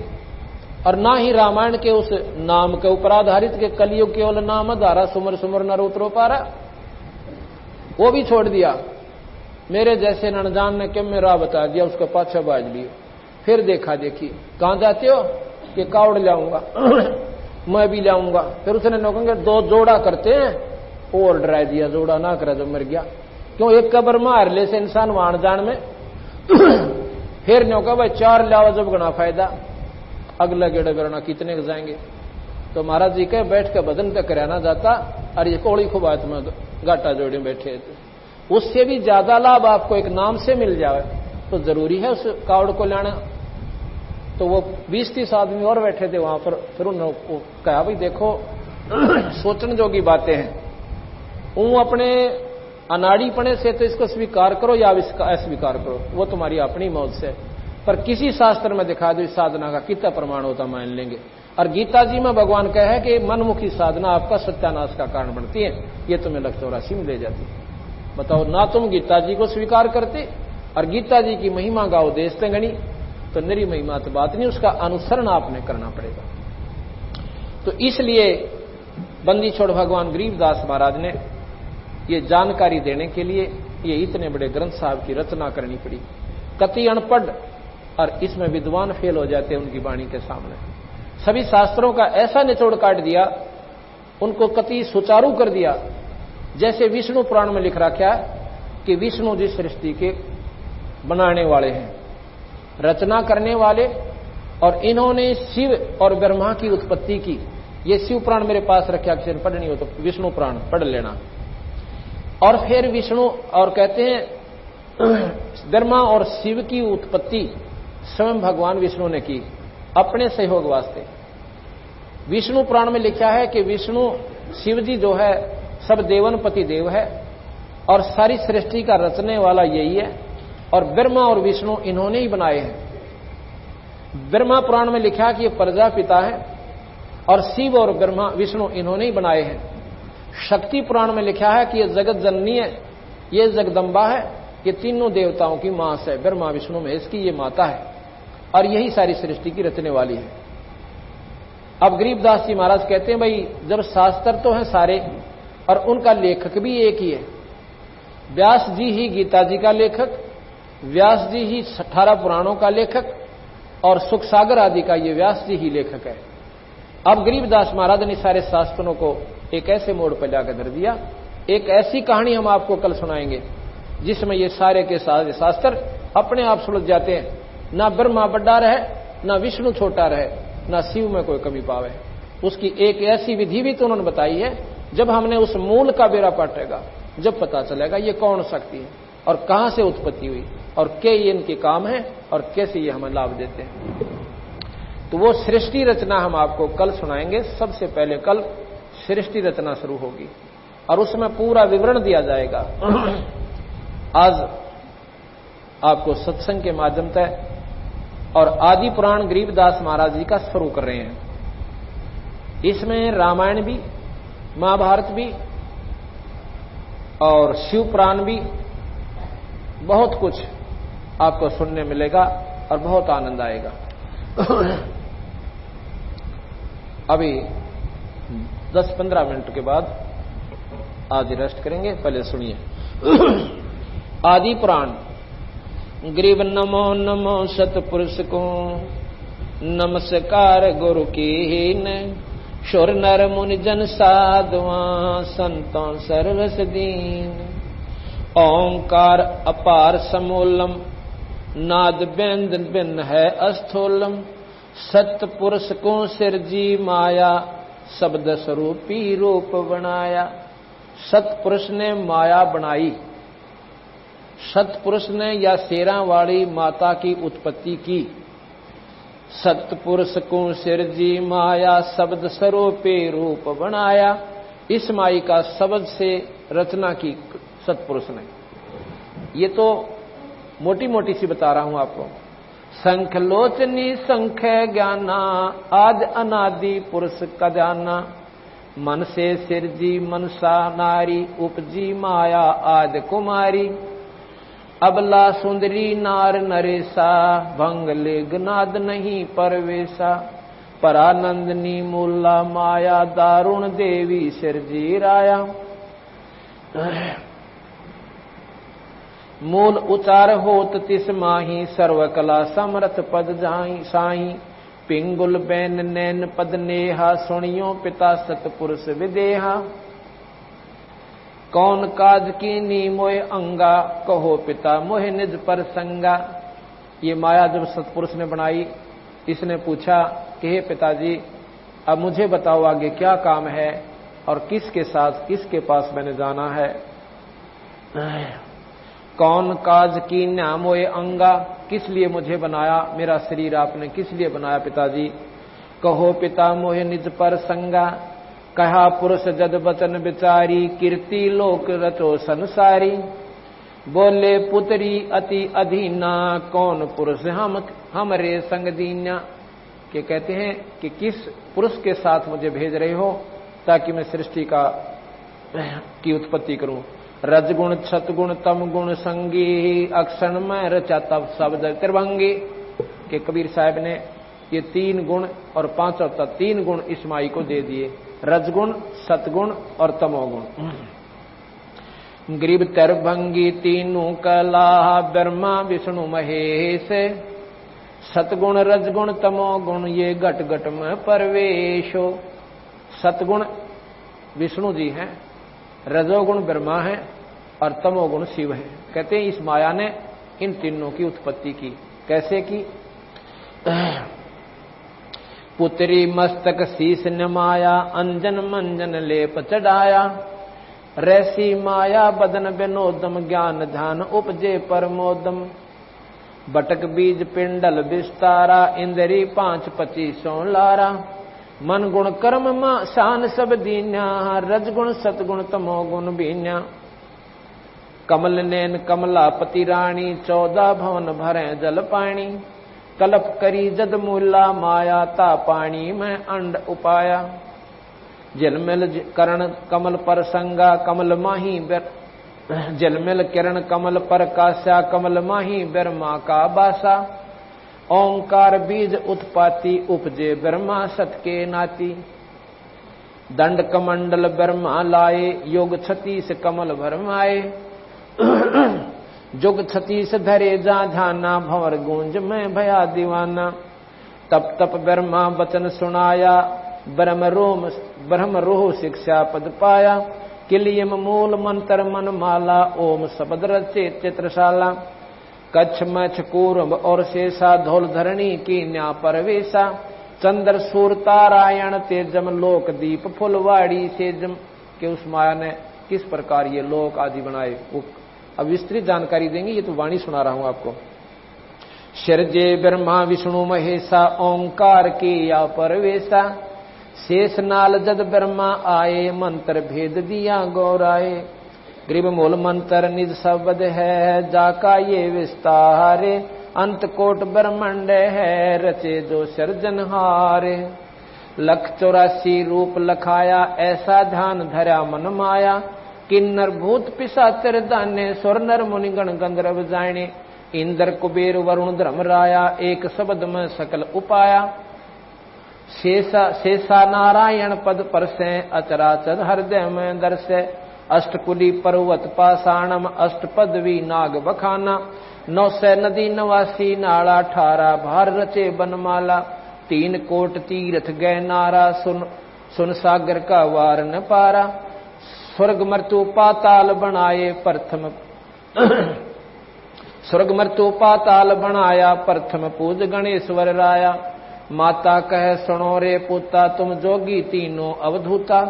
और ना ही रामायण के उस नाम के ऊपर आधारित के कलयुग केवल नाम धारा सुमर सुमर नर उतरो पारा, वो भी छोड़ दिया। मेरे जैसे ननजान ने क्यों मेरा बता दिया, उसको पाछा बाज लियो। फिर देखा देखी, कहां जाते हो? कि कावड़ लाऊंगा मैं भी लाऊंगा। फिर उसने नौकंगे 2 जोड़ा करते हैं, और डरा दिया, जोड़ा ना करा जो मर गया। क्यों? एक कबर मार ले से इंसान वहां जान में। फिर न्यों का भाई 4 लाओ जब गना फायदा, अगला गेड़ा करना कितने के जाएंगे। तो महाराज जी के बैठ के बदन तक कराना जाता, और ये कोड़ी खुबात में गाटा जोड़े बैठे थे। उससे भी ज्यादा लाभ आपको एक नाम से मिल जाए तो जरूरी है उस कावड़ को लाना। तो वो 20-30 आदमी और बैठे थे वहां पर। फिर उन्होंने कहा भाई देखो सोचने जोगी बातें हैं, वो अपने अनाड़ीपने से तो इसको स्वीकार करो या इसका अस्वीकार करो, वो तुम्हारी अपनी मौत से। पर किसी शास्त्र में दिखा दो इस साधना का कितना प्रमाण होता मान लेंगे। और गीता जी में भगवान कहे है कि मनमुखी साधना आपका सत्यानाश का कारण बनती है, ये तुम्हें लग 84 में ले जाती है। बताओ, ना तुम गीता जी को स्वीकार करते और गीता जी की महिमा गाओ देश गणी, तो मेरी महिमा तो बात नहीं, उसका अनुसरण आपने करना पड़ेगा। तो इसलिए बंदी छोड़ भगवान गरीबदास महाराज ने ये जानकारी देने के लिए ये इतने बड़े ग्रंथ साहब की रचना करनी पड़ी। कति अनपढ़ और इसमें विद्वान फेल हो जाते हैं उनकी वाणी के सामने। सभी शास्त्रों का ऐसा निचोड़ काट दिया, उनको कति सुचारू कर दिया, जैसे विष्णु पुराण में लिख रखा है कि विष्णु जी सृष्टि के बनाने वाले हैं, रचना करने वाले, और इन्होंने शिव और ब्रह्मा की उत्पत्ति की। ये शिव पुराण मेरे पास रखा, किसी ने पढ़नी हो तो विष्णु पुराण पढ़ लेना। और फिर विष्णु और कहते हैं ब्रह्मा और शिव की उत्पत्ति स्वयं भगवान विष्णु ने की अपने सहयोग वास्ते। विष्णु पुराण में लिखा है कि विष्णु शिव जी जो है सब देवनपति देव है और सारी सृष्टि का रचने वाला यही है, और ब्रह्मा और विष्णु इन्होंने ही बनाए हैं। ब्रह्मा पुराण में लिखा कि ये प्रजापिता है और शिव और ब्रह्मा विष्णु इन्होंने ही बनाए हैं। शक्ति पुराण में लिखा है कि ये जगत जननी है, ये जगदम्बा है, ये तीनों देवताओं की मां है, ब्रह्मा विष्णु महेश की ये माता है, और यही सारी सृष्टि की रचने वाली है। अब गरीबदास जी महाराज कहते हैं भाई जब शास्त्र तो हैं सारे और उनका लेखक भी एक ही है, व्यास जी ही गीता जी का लेखक, व्यास जी ही 18 पुराणों का लेखक, और सुख सागर आदि का ये व्यास जी ही लेखक है। अब गरीबदास महाराज ने सारे शास्त्रों को एक ऐसे मोड़ पर जाकर धर दिया। एक ऐसी कहानी हम आपको कल सुनाएंगे जिसमें ये सारे के सारे शास्त्र अपने आप सुलझ जाते हैं, ना ब्रह्मा बड़ा रहे, ना विष्णु छोटा रहे, ना शिव में कोई कमी पावे। उसकी एक ऐसी विधि भी तो उन्होंने बताई है, जब हमने उस मूल का बेड़ा पाटेगा जब पता चलेगा ये कौन शक्ति है और कहां से उत्पत्ति हुई और क्या ये इनके काम है और कैसे ये हमें लाभ देते हैं। तो वो सृष्टि रचना हम आपको कल सुनाएंगे। सबसे पहले कल सृष्टि रचना शुरू होगी और उसमें पूरा विवरण दिया जाएगा। आज आपको सत्संग के माध्यम से और आदि पुराण गरीबदास महाराज जी का शुरू कर रहे हैं। इसमें रामायण भी, महाभारत भी और शिव पुराण भी, बहुत कुछ आपको सुनने मिलेगा और बहुत आनंद आएगा। अभी 10-15 मिनट के बाद आज रेस्ट करेंगे, पहले सुनिए। आदि पुराण। ग्रीव नमो नमो सतपुरुष को, नमस्कार गुरु कीन, शुर नर मुनि जन साधुआ, संतों सर्वस दीन। ओंकार अपार समूलम, नाद बेंद बिन है अस्थूलम, सतपुरुष को सिरजी माया, शब्द स्वरूपी रूप बनाया। सतपुरुष ने माया बनाई, सतपुरुष ने या शेरा वाली माता की उत्पत्ति की। सतपुरुष को सिरजी माया, शब्द स्वरूपी रूप बनाया। इस माई का शब्द से रचना की सतपुरुष ने। ये तो मोटी मोटी सी बता रहा हूं आपको। शंख लोचनी शंख ज्ञाना, आज अनादि पुरुष का जाना। मन से सिरजी मनसा नारी, उपजी माया आदि कुमारी। अबला सुंदरी नार नरेसा, भंगले गनाद नहीं परवेशा। परानंदनी मूला माया, दारुण देवी सिरजी राया। मूल उचार होत तिस माही, सर्वकला समर्थ पद जाई साई। पिंगुल बैन नैन पद नेहा, सुनियो पिता सतपुरुष विदेहा। कौन काज की नी मोय अंगा, कहो पिता मोह निज पर संगा। ये माया जब सतपुरुष ने बनाई, इसने पूछा कि हे पिताजी अब मुझे बताओ आगे क्या काम है और किसके साथ किसके पास मैंने जाना है। कौन काज की न्या मोय अंगा, किस लिए मुझे बनाया, मेरा शरीर आपने किस लिए बनाया पिताजी। कहो पिता मोह निज पर संगा, कहा पुरुष जद बचन विचारी। कीर्ति लोक रचो संसारी, बोले पुत्री अति अधीना। कौन पुरुष हमरे संग दीना। के कहते हैं कि किस पुरुष के साथ मुझे भेज रहे हो ताकि मैं सृष्टि की उत्पत्ति करूं। रजगुण सतगुण तम गुण संगी, अक्षण में रचा तब शब्द त्रिभंगी। के कबीर साहब ने ये 3 गुण और 5 3 गुण इस माई को दे दिए, रजगुण सतगुण और तमोगुण। ग्रीब त्रिभंगी तीनों कला, ब्रह्मा विष्णु महेश। सतगुण रजगुण तमोगुण, ये घट घट में परवेशो। सतगुण विष्णु जी हैं, रजोगुण ब्रह्मा है और तमोगुण शिव है। कहते हैं इस माया ने इन तीनों की उत्पत्ति की। कैसे की? पुत्री मस्तक शीस न माया, अंजन मंजन लेप चढ़ाया, रैसी माया बदन विनोदम, ज्ञान ध्यान उपजे परमोदम, बटक बीज पिंडल विस्तारा, इंद्री 5 25 लारा, मन गुण कर्म शान सब दीन्या, रजगुण सतगुण तमोगुण बीन्या, कमल नैन कमलापति रानी, 14 भवन भरे जल पानी, कल्प करी जद मूला माया, ता पानी में अंड उपाया, जलमिल करण कमल पर संगा, कमल माही जलमिल किरण कमल पर कास्या, कमल माही ब्रह्मा का बासा, ओंकार बीज उत्पाती, उपजे ब्रह्मा सत के नाती, दंड कमंडल ब्रह्मा लाए, योग 36 कमल भरमाए, जुग 36 धरे जा ध्याना, भंवर गूंज में भया दीवाना, तप तप ब्रह्मा वचन सुनाया, ब्रह्म रोह शिक्षा पद पाया, किलियम मूल मंत्र मन माला, ओम शब्द रचे चित्रशाला, कच्छ मच्छ कूर्म और शेषा, धौल धरणी की न्या परवेशा, चंद्र सूर तारायण तेजम, लोक दीप फुलवाड़ी सेजम। के उस माया ने किस प्रकार ये लोक आदि बनाए, वो अब विस्तृत जानकारी देंगे। ये तो वाणी सुना रहा हूं आपको। शरजे ब्रह्मा विष्णु महेशा, ओंकार की या परवेशा, शेष नाल जद ब्रह्मा आए, मंत्र भेद दिया गौराए, ग्रीब मूल मंत्र निज शब्द है, जाका ये विस्तारे, अंत कोट ब्रह्मंड है, रचे जो सर्जनहारे, लख 84 रूप लखाया, ऐसा ध्यान धरा मन माया, किन्नर भूत पिशाचर दाने, स्वर नर मुनि गण गंधर्व जाने, इंद्र कुबेर वरुण धर्म राया, एक शब्द में सकल उपाया, शेषा नारायण पद पर से, अचराचर हृदय में दर्शे, अष्टकुली पर्वत पाषाणम, अष्ट पदवी नाग बखाना, 900 नदी 89 नाला, 18 भार रचे बनमाला, 3 कोट तीर्थ गए नारा, सुन सागर का वार न पारा, स्वर्ग मृत्यु पाताल बनाए प्रथम स्वर्ग मृत्यु पाताल बनाया, प्रथम पूज गणेश्वर राया, माता कह सुनो रे पुता, तुम जोगी तीनों अवधूता,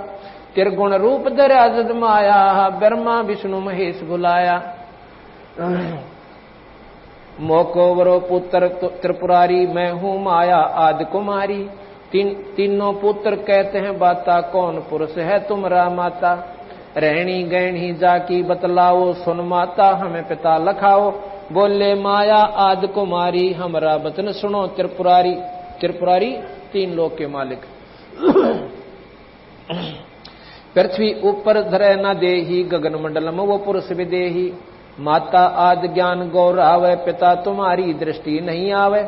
त्रिगुण रूप धरा जद माया, ब्रह्मा विष्णु महेश बुलाया, मोको वरो पुत्र त्रिपुरारी, मैं हूं माया आदि कुमारी, तीनों पुत्र कहते हैं बाता, कौन पुरुष है तुमरा माता, रहनी गहनी जाकी बतलाओ, सुन माता हमें पिता लखाओ, बोले माया आदि कुमारी, हमरा वचन सुनो त्रिपुरारी। त्रिपुरारी 3 लोक के मालिक। पृथ्वी ऊपर धरे न देही, गगन मंडलम वो पुरुष विदेही, माता आदि ज्ञान गौरावे, पिता तुम्हारी दृष्टि नहीं आवे,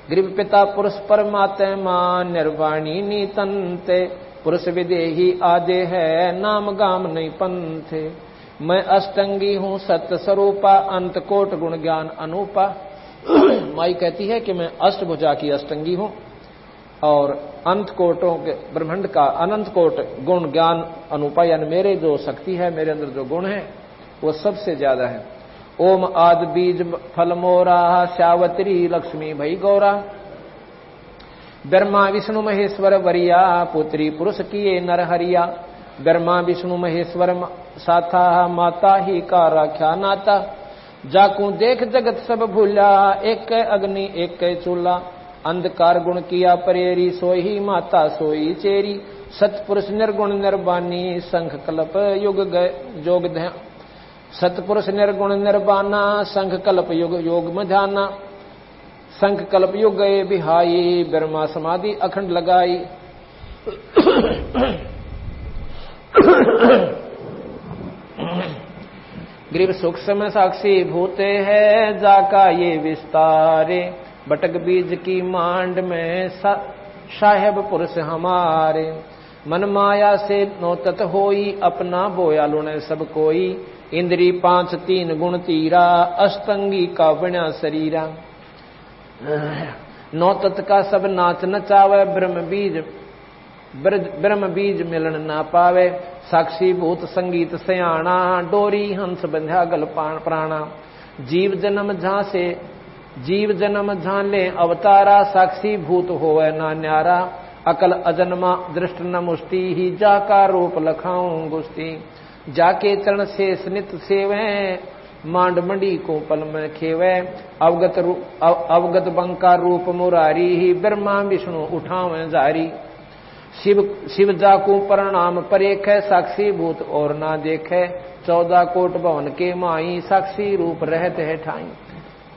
गृह पिता पुरुष परमात्मा, निर्वाणी नीतंते, पुरुष विदेही आदे है, नाम गाम नहीं पंथे, मैं अष्टंगी हूं सत्य स्वरूपा, अंत कोट गुण ज्ञान अनूपा। माई कहती है कि मैं अष्टभुजा की अष्टंगी हूं और अंत कोटों के ब्रह्मांड का अनंत कोट गुण ज्ञान अनूपा, यानी मेरे जो शक्ति है, मेरे अंदर जो गुण है वो सबसे ज्यादा है। ओम आदि बीज फल मोरा, श्यावत्री लक्ष्मी भई गौरा, ब्रह्मा विष्णु महेश्वर वरिया, पुत्री पुरुष किए नर हरिया, ब्रह्मा विष्णु महेश्वर साथा, माता ही का राख्या नाता, जाकू देख जगत सब भूला, एक अग्नि एक चूल्हा, अंधकार गुण किया परेरी, सोई माता सोई चेरी, सतपुरुष निर्गुण निर्बानी, शंख कल्प युग जोग ध्यान, सतपुरुष निर्गुण निर्बाना, शंख कल्प युग योग में ध्याना, शंख कल्प युग गए बिहाई, ब्रह्मा समाधि अखंड लगाई। ग्रीव सूक्ष्म साक्षी भूते है, जाका ये विस्तारे, बटक बीज की मांड में साहेब पुरुष हमारे, मन माया से नोतत होई, अपना बोया लुणे सब कोई, इंद्री 5 3 गुण तीरा, अष्टंगी का बना शरीरा, नौतत का सब नाच नचावे, ब्रह्म बीज मिलन ना पावे, साक्षी भूत संगीत सयाणा, डोरी हंस बंध्या गल प्राणा। जीव जन्म झां ले अवतारा, साक्षी भूत होवे ना न्यारा, अकल अजन्मा दृष्ट न मुष्टि, ही जाका रूप लखाऊं गुस्ती। जाके चरण से स्नित सेवे, मांड मंडी को पल में खेवे, अवगत बंका रूप मुरारी, ही ब्रह्मा विष्णु उठावे जारी। शिव जाकू प्रणाम परेख, साक्षी भूत और ना देखे, 14 कोट भवन के माई, साक्षी रूप रहते है ठाई।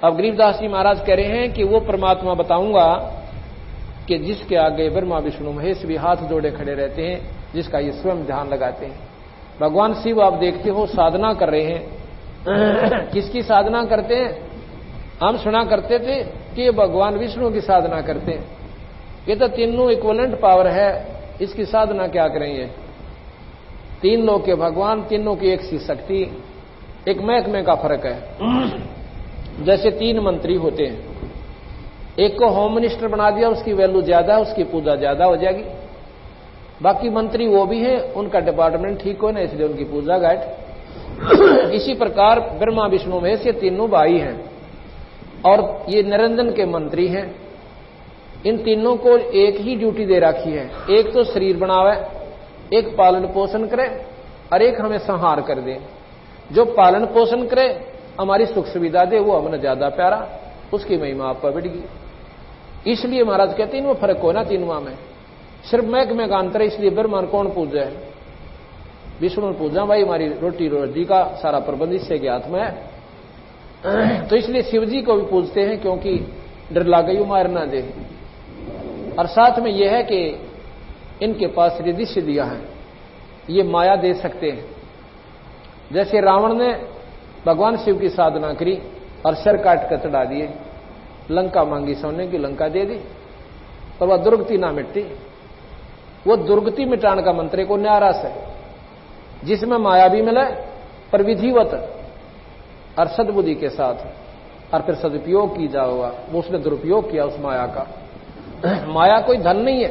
अब गरीबदास जी महाराज कह रहे हैं कि वो परमात्मा बताऊंगा कि जिसके आगे ब्रह्मा विष्णु महेश भी हाथ जोड़े खड़े रहते हैं, जिसका ये स्वयं ध्यान लगाते हैं। भगवान शिव आप देखते हो साधना कर रहे हैं। किसकी साधना करते हैं? हम सुना करते थे कि ये भगवान विष्णु की साधना करते हैं। ये तो तीनों इक्विवेलेंट पावर है, इसकी साधना क्या करेंगे? तीन लोग के भगवान, तीनों की एक सी शक्ति, एक महकमे का फर्क है। जैसे 3 मंत्री होते हैं, एक को होम मिनिस्टर बना दिया, उसकी वैल्यू ज्यादा है, उसकी पूजा ज्यादा हो जाएगी। बाकी मंत्री वो भी है, उनका डिपार्टमेंट ठीक हो ना, इसलिए उनकी पूजा घाट। इसी प्रकार ब्रह्मा विष्णु महेश ये तीनों भाई हैं और ये निरंजन के मंत्री हैं। इन तीनों को एक ही ड्यूटी दे रखी है, एक तो शरीर बनावे, एक पालन पोषण करे और एक हमें संहार कर दे। जो पालन पोषण करे, हमारी सुख सुविधा दे, वो हमने ज्यादा प्यारा, उसकी महिमा आप पर बढ़ेगी। इसलिए महाराज कहते हैं वो फर्क हो ना तीनों में, सिर्फ महकमे का अंतर है। इसलिए ब्रह्मा कौन पूजा है? विष्णु पूजा, भाई हमारी रोटी रोजी का सारा प्रबंध इससे के हाथ में है। तो इसलिए शिव जी को भी पूजते हैं, क्योंकि डर लागयू मार ना दे। और साथ में यह है कि इनके पास रिद्धि सिद्धियां हैं, ये माया दे सकते हैं। जैसे रावण ने भगवान शिव की साधना करी और सिर काट कर चढ़ा दिए, लंका मांगी सोने की, लंका दे दी, पर वह दुर्गति ना मिटती। वो दुर्गति मिटाने का मंत्र को न्यारा से, जिसमें माया भी मिले पर विधिवत और सद्बुद्धि के साथ, और फिर सदुपयोग की जाओगा। वो उसने दुरुपयोग किया उस माया का। माया कोई धन नहीं है,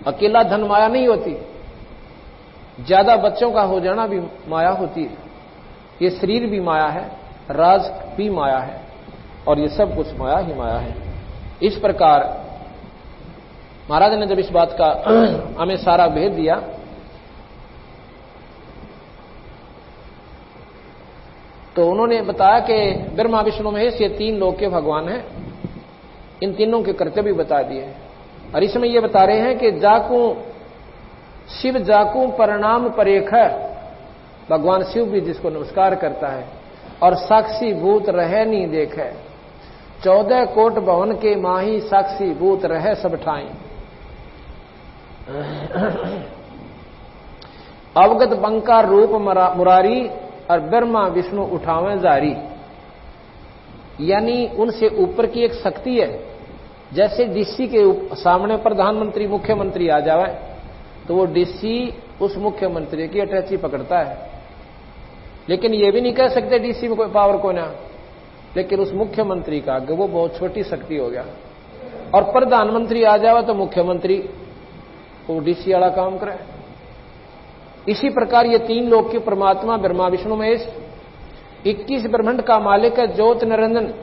अकेला धन माया नहीं होती, ज्यादा बच्चों का हो जाना भी माया होती है। ये शरीर भी माया है, राज भी माया है, और ये सब कुछ माया ही माया है। इस प्रकार महाराज ने जब इस बात का हमें सारा भेद दिया, तो उन्होंने बताया कि ब्रह्मा विष्णु महेश ये 3 लोक के भगवान हैं। इन तीनों के कर्तव्य बता दिए, और इसमें ये बता रहे हैं कि जाकू शिव जाकू प्रणाम परेख, भगवान शिव भी जिसको नमस्कार करता है, और साक्षी भूत रहे नहीं देखे, 14 कोट भवन के माही, साक्षी भूत रहे सब ठाई। अवगत बंका रूप मुरारी, और ब्रह्मा विष्णु उठावे जारी। यानी उनसे ऊपर की एक शक्ति है। जैसे डीसी के सामने प्रधानमंत्री मुख्यमंत्री आ जावे, तो वो डीसी उस मुख्यमंत्री की अटैची पकड़ता है। लेकिन ये भी नहीं कह सकते डीसी में कोई पावर को ना, लेकिन उस मुख्यमंत्री का आगे वो बहुत छोटी शक्ति हो गया। और प्रधानमंत्री आ जावे तो मुख्यमंत्री वो डीसी वाला काम करे। इसी प्रकार ये 3 लोक के परमात्मा ब्रह्मा विष्णु महेश, 21 ब्रह्मांड का मालिक है ज्योत निरंजन,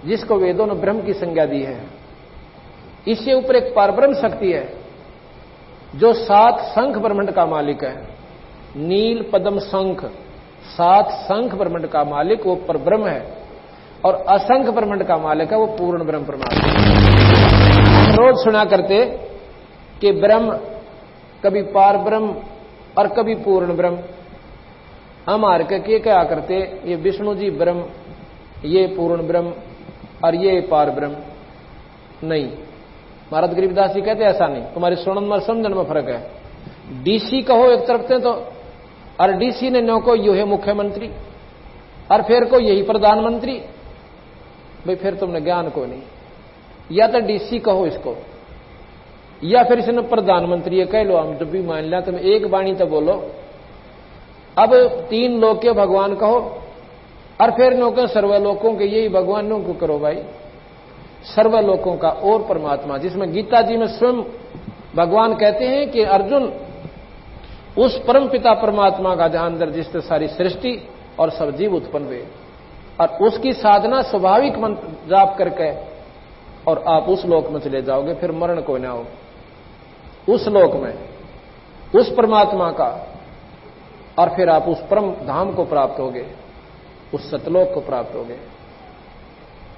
जिसको वेदों ने ब्रह्म की संज्ञा दी है। इससे ऊपर एक परब्रह्म शक्ति है जो 7 शंख ब्रह्मांड का मालिक है। नील पद्म शंख, 7 शंख ब्रह्मांड का मालिक वो परब्रह्म है, और असंख्य ब्रह्मांड का मालिक है वो पूर्ण ब्रह्म परमात्मा। रोज सुना करते कि ब्रह्म कभी पार ब्रह्म और कभी पूर्ण ब्रह्म। हम हार के क्या करते, ये विष्णु जी ब्रह्म, ये पूर्ण ब्रह्म और ये पार ब्रह्म। नहीं, महाराज गरीबदास जी कहते ऐसा नहीं, तुम्हारी सुनन में समझन में फर्क है। डीसी कहो एक तरफ से तो, और डीसी ने नो को यू है मुख्यमंत्री, और फिर को यही प्रधानमंत्री, भाई फिर तुमने ज्ञान को नहीं। या तो डीसी कहो इसको, या फिर इसने प्रधानमंत्री कह लो, हम जब भी मान लिया तुम एक वाणी तो बोलो। अब 3 लोक के भगवान कहो, और फिर नो के सर्वलोकों के यही भगवानों को करो। भाई सर्वलोकों का और परमात्मा, जिसमें गीता जी में स्वयं भगवान कहते हैं कि अर्जुन उस परम पिता परमात्मा का जहां अंदर जिससे सारी सृष्टि और सब जीव उत्पन्न हुए, और उसकी साधना स्वाभाविक मंत्र जाप करके और आप उस लोक में चले जाओगे, फिर मरण कोई ना हो। उस लोक में उस परमात्मा का, और फिर आप उस परम धाम को प्राप्त होगे, उस सतलोक को प्राप्त होगे।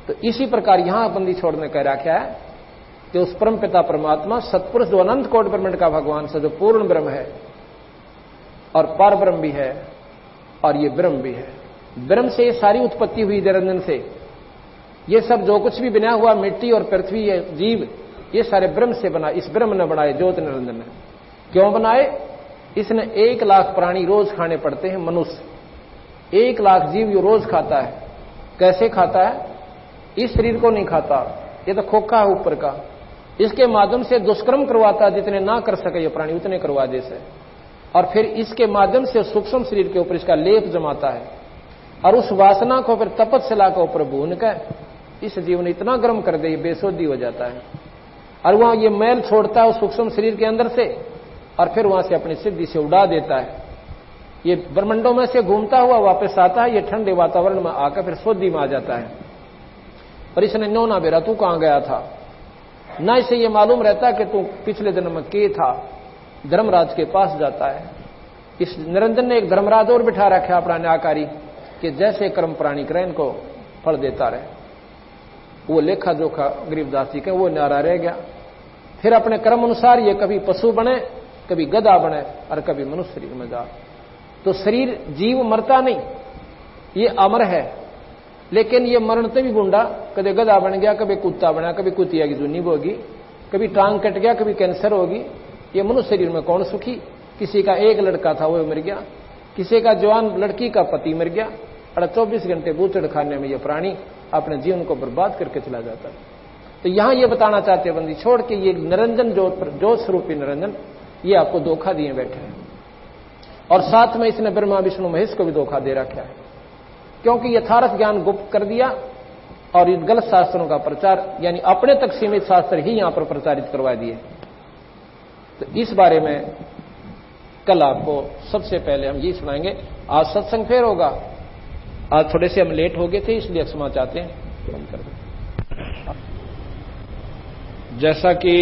तो इसी प्रकार यहां बंदी छोड़ने का रखा है कि उस परम पिता परमात्मा सतपुरुष जो अनंत कोटि ब्रह्मांड का भगवान से जो पूर्ण ब्रह्म है और पर ब्रह्म भी है और ये ब्रह्म भी है। ब्रह्म से ये सारी उत्पत्ति हुई निरंजन से। ये सब जो कुछ भी बना हुआ मिट्टी और पृथ्वी है जीव, ये सारे ब्रह्म से बना, इस ब्रह्म ने बनाए, ज्योति निरंजन ने। क्यों बनाए? इसने 1 लाख प्राणी रोज खाने पड़ते हैं। मनुष्य 1 लाख जीव ये रोज खाता है। कैसे खाता है? इस शरीर को नहीं खाता, ये तो खोखा है ऊपर का। इसके माध्यम से दुष्कर्म करवाता है, जितने ना कर सके ये प्राणी उतने करवा दे से, और फिर इसके माध्यम से सूक्ष्म शरीर के ऊपर इसका लेप जमाता है, और उस वासना को फिर तपस्या के ऊपर भून कर इस जीव ने इतना गर्म कर दे बेसुद्धि हो जाता है, और वहां ये मैल छोड़ता है उस सूक्ष्म शरीर के अंदर से, और फिर वहां से अपनी सिद्धि से उड़ा देता है। ये ब्रह्मंडों में से घूमता हुआ वापस आता है, ये ठंडे वातावरण में आकर फिर शुद्धि में आ जाता है। और इसने नो ना बेरा तू कहां गया था, ना इसे ये मालूम रहता कि तू पिछले जन्म में के था। धर्मराज के पास जाता है। इस निरंजन ने एक धर्मराज और बिठा रखा अपना न्यायकारी कि जैसे कर्म प्राणी करें इनको फल देता रहे। वो लेखा जोखा गरीबदास जी का वो न्यारा रह गया। फिर अपने कर्म अनुसार ये कभी पशु बने, कभी गधा बने, और कभी मनुष्य शरीर में जा। तो शरीर जीव मरता नहीं, ये अमर है, लेकिन ये मरण से भी गुंडा, कभी गधा बन गया, कभी कुत्ता बना, कभी कुतिया की जुनी होगी, कभी टांग कट गया, कभी कैंसर होगी। ये मनुष्य शरीर में कौन सुखी? किसी का एक लड़का था वो मर गया, किसी का जवान लड़की का पति मर गया, और 24 घंटे बूचड़ खाने में ये प्राणी अपने जीवन को बर्बाद करके चला जाता है। तो यहां ये बताना चाहते हैं बंदी छोड़ के ये निरंजन जो स्वरूपी निरंजन ये आपको धोखा दिए बैठे हैं, और साथ में इसने ब्रह्मा विष्णु महेश को भी धोखा दे रखा है, क्योंकि यथार्थ ज्ञान गुप्त कर दिया और इन गलत शास्त्रों का प्रचार, यानी अपने तक सीमित शास्त्र ही यहां पर प्रचारित करवा दिए। तो इस बारे में कल आपको सबसे पहले हम ये सुनाएंगे। आज सत्संग फिर होगा, आज थोड़े से हम लेट हो गए थे इसलिए क्षमा चाहते हैं, बंद कर दो। जैसा कि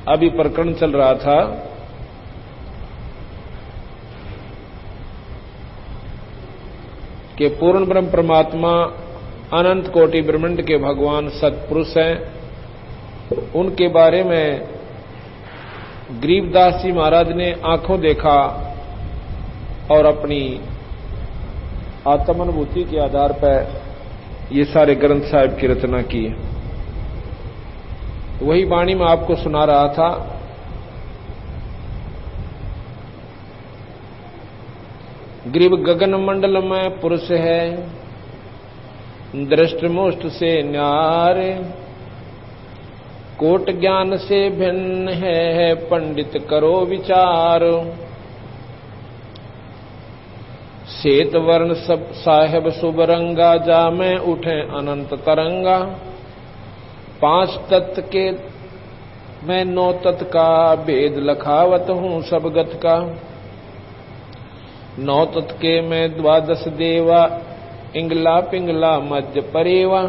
अभी प्रकरण चल रहा था कि पूर्ण ब्रह्म परमात्मा अनंत कोटि ब्रह्मांड के भगवान सतपुरुष हैं, उनके बारे में गरीबदास जी महाराज ने आंखों देखा और अपनी आत्मानुभूति के आधार पर ये सारे ग्रंथ साहिब की रचना की। वही वाणी में आपको सुना रहा था। ग्रीव गगन मंडल में पुरुष है, दृष्ट मुष्ट से न्यारे, कोट ज्ञान से भिन्न है, पंडित करो विचार। श्वेत वर्ण सब साहेब शुभ रंगा, जा में उठे अनंत तरंगा। 5 तत्व के मैं 9 तत्व का, भेद लखावत हूं सब गत का। 9 तत्व के मैं 12 देवा, इंगला पिंगला मध्य परेवा।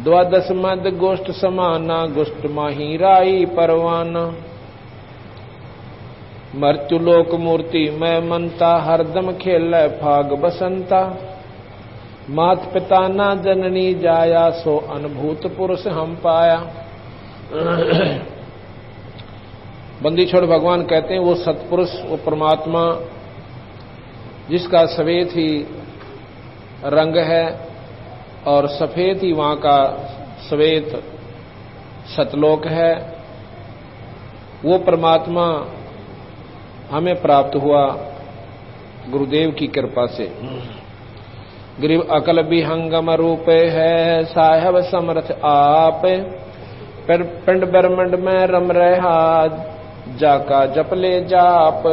12 मध्य गोष्ठ समाना, गोष्ठ माही राई परवाना। मर्त्युलोक मूर्ति मैं मनता, हरदम खेल फाग बसंता। मात पिता ना जननी जाया, सो अनुभूत पुरुष हम पाया। बंदी छोड़ भगवान कहते हैं वो सतपुरुष, वो परमात्मा जिसका सफेद ही रंग है और सफेद ही वहां का श्वेत सतलोक है, वो परमात्मा हमें प्राप्त हुआ गुरुदेव की कृपा से। ग्रीव अकल विहंगम रूप है, साहेब समर्थ आप। पिंड ब्रह्मंड में रम रहा, जाका जप ले जाप।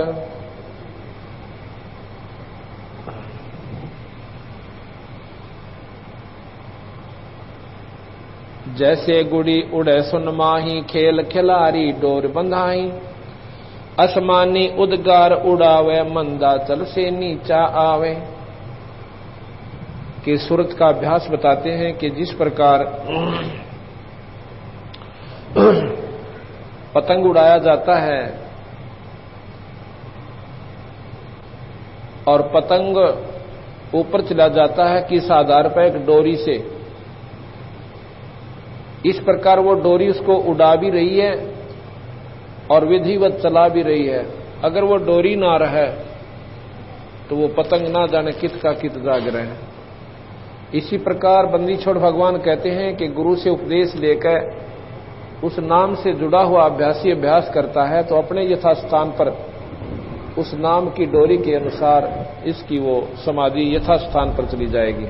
जैसे गुड़ी उड़े सुन माही, खेल खिलारी डोर बंधाई। असमानी उद्गार उड़ावे, मंदा चल से नीचा आवे। कि सूरत का अभ्यास बताते हैं कि जिस प्रकार पतंग उड़ाया जाता है और पतंग ऊपर चला जाता है किस आधार पर, एक डोरी से, इस प्रकार वो डोरी उसको उड़ा भी रही है और विधिवत चला भी रही है। अगर वो डोरी ना रहे तो वो पतंग ना जाने कित का कित जाग रहे हैं। इसी प्रकार बंदी छोड़ भगवान कहते हैं कि गुरु से उपदेश लेकर उस नाम से जुड़ा हुआ अभ्यासी अभ्यास करता है तो अपने यथास्थान पर उस नाम की डोरी के अनुसार इसकी वो समाधि यथास्थान पर चली जाएगी।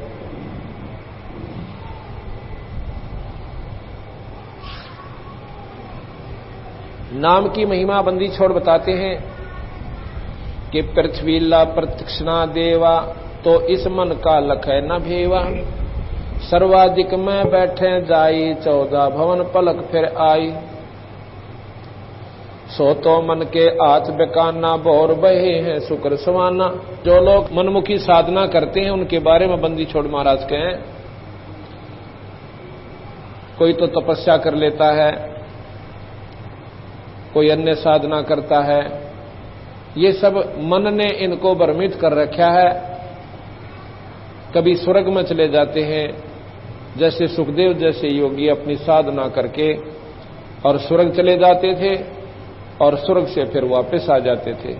नाम की महिमा बंदी छोड़ बताते हैं कि पृथ्वीला प्रतीक्षणा देवा, तो इस मन का लखै न भेवा। सर्वाधिक में बैठे जाई, 14 भवन पलक फिर आई। सो तो मन के हाथ बेकाना, बोर बहे हैं शुक्र समाना। जो लोग मनमुखी साधना करते हैं उनके बारे में बंदी छोड़ महाराज कहें, कोई तो तपस्या कर लेता है, कोई अन्य साधना करता है, ये सब मन ने इनको भ्रमित कर रखा है। कभी स्वर्ग में चले जाते हैं, जैसे सुखदेव जैसे योगी अपनी साधना करके और स्वर्ग चले जाते थे और स्वर्ग से फिर वापस आ जाते थे।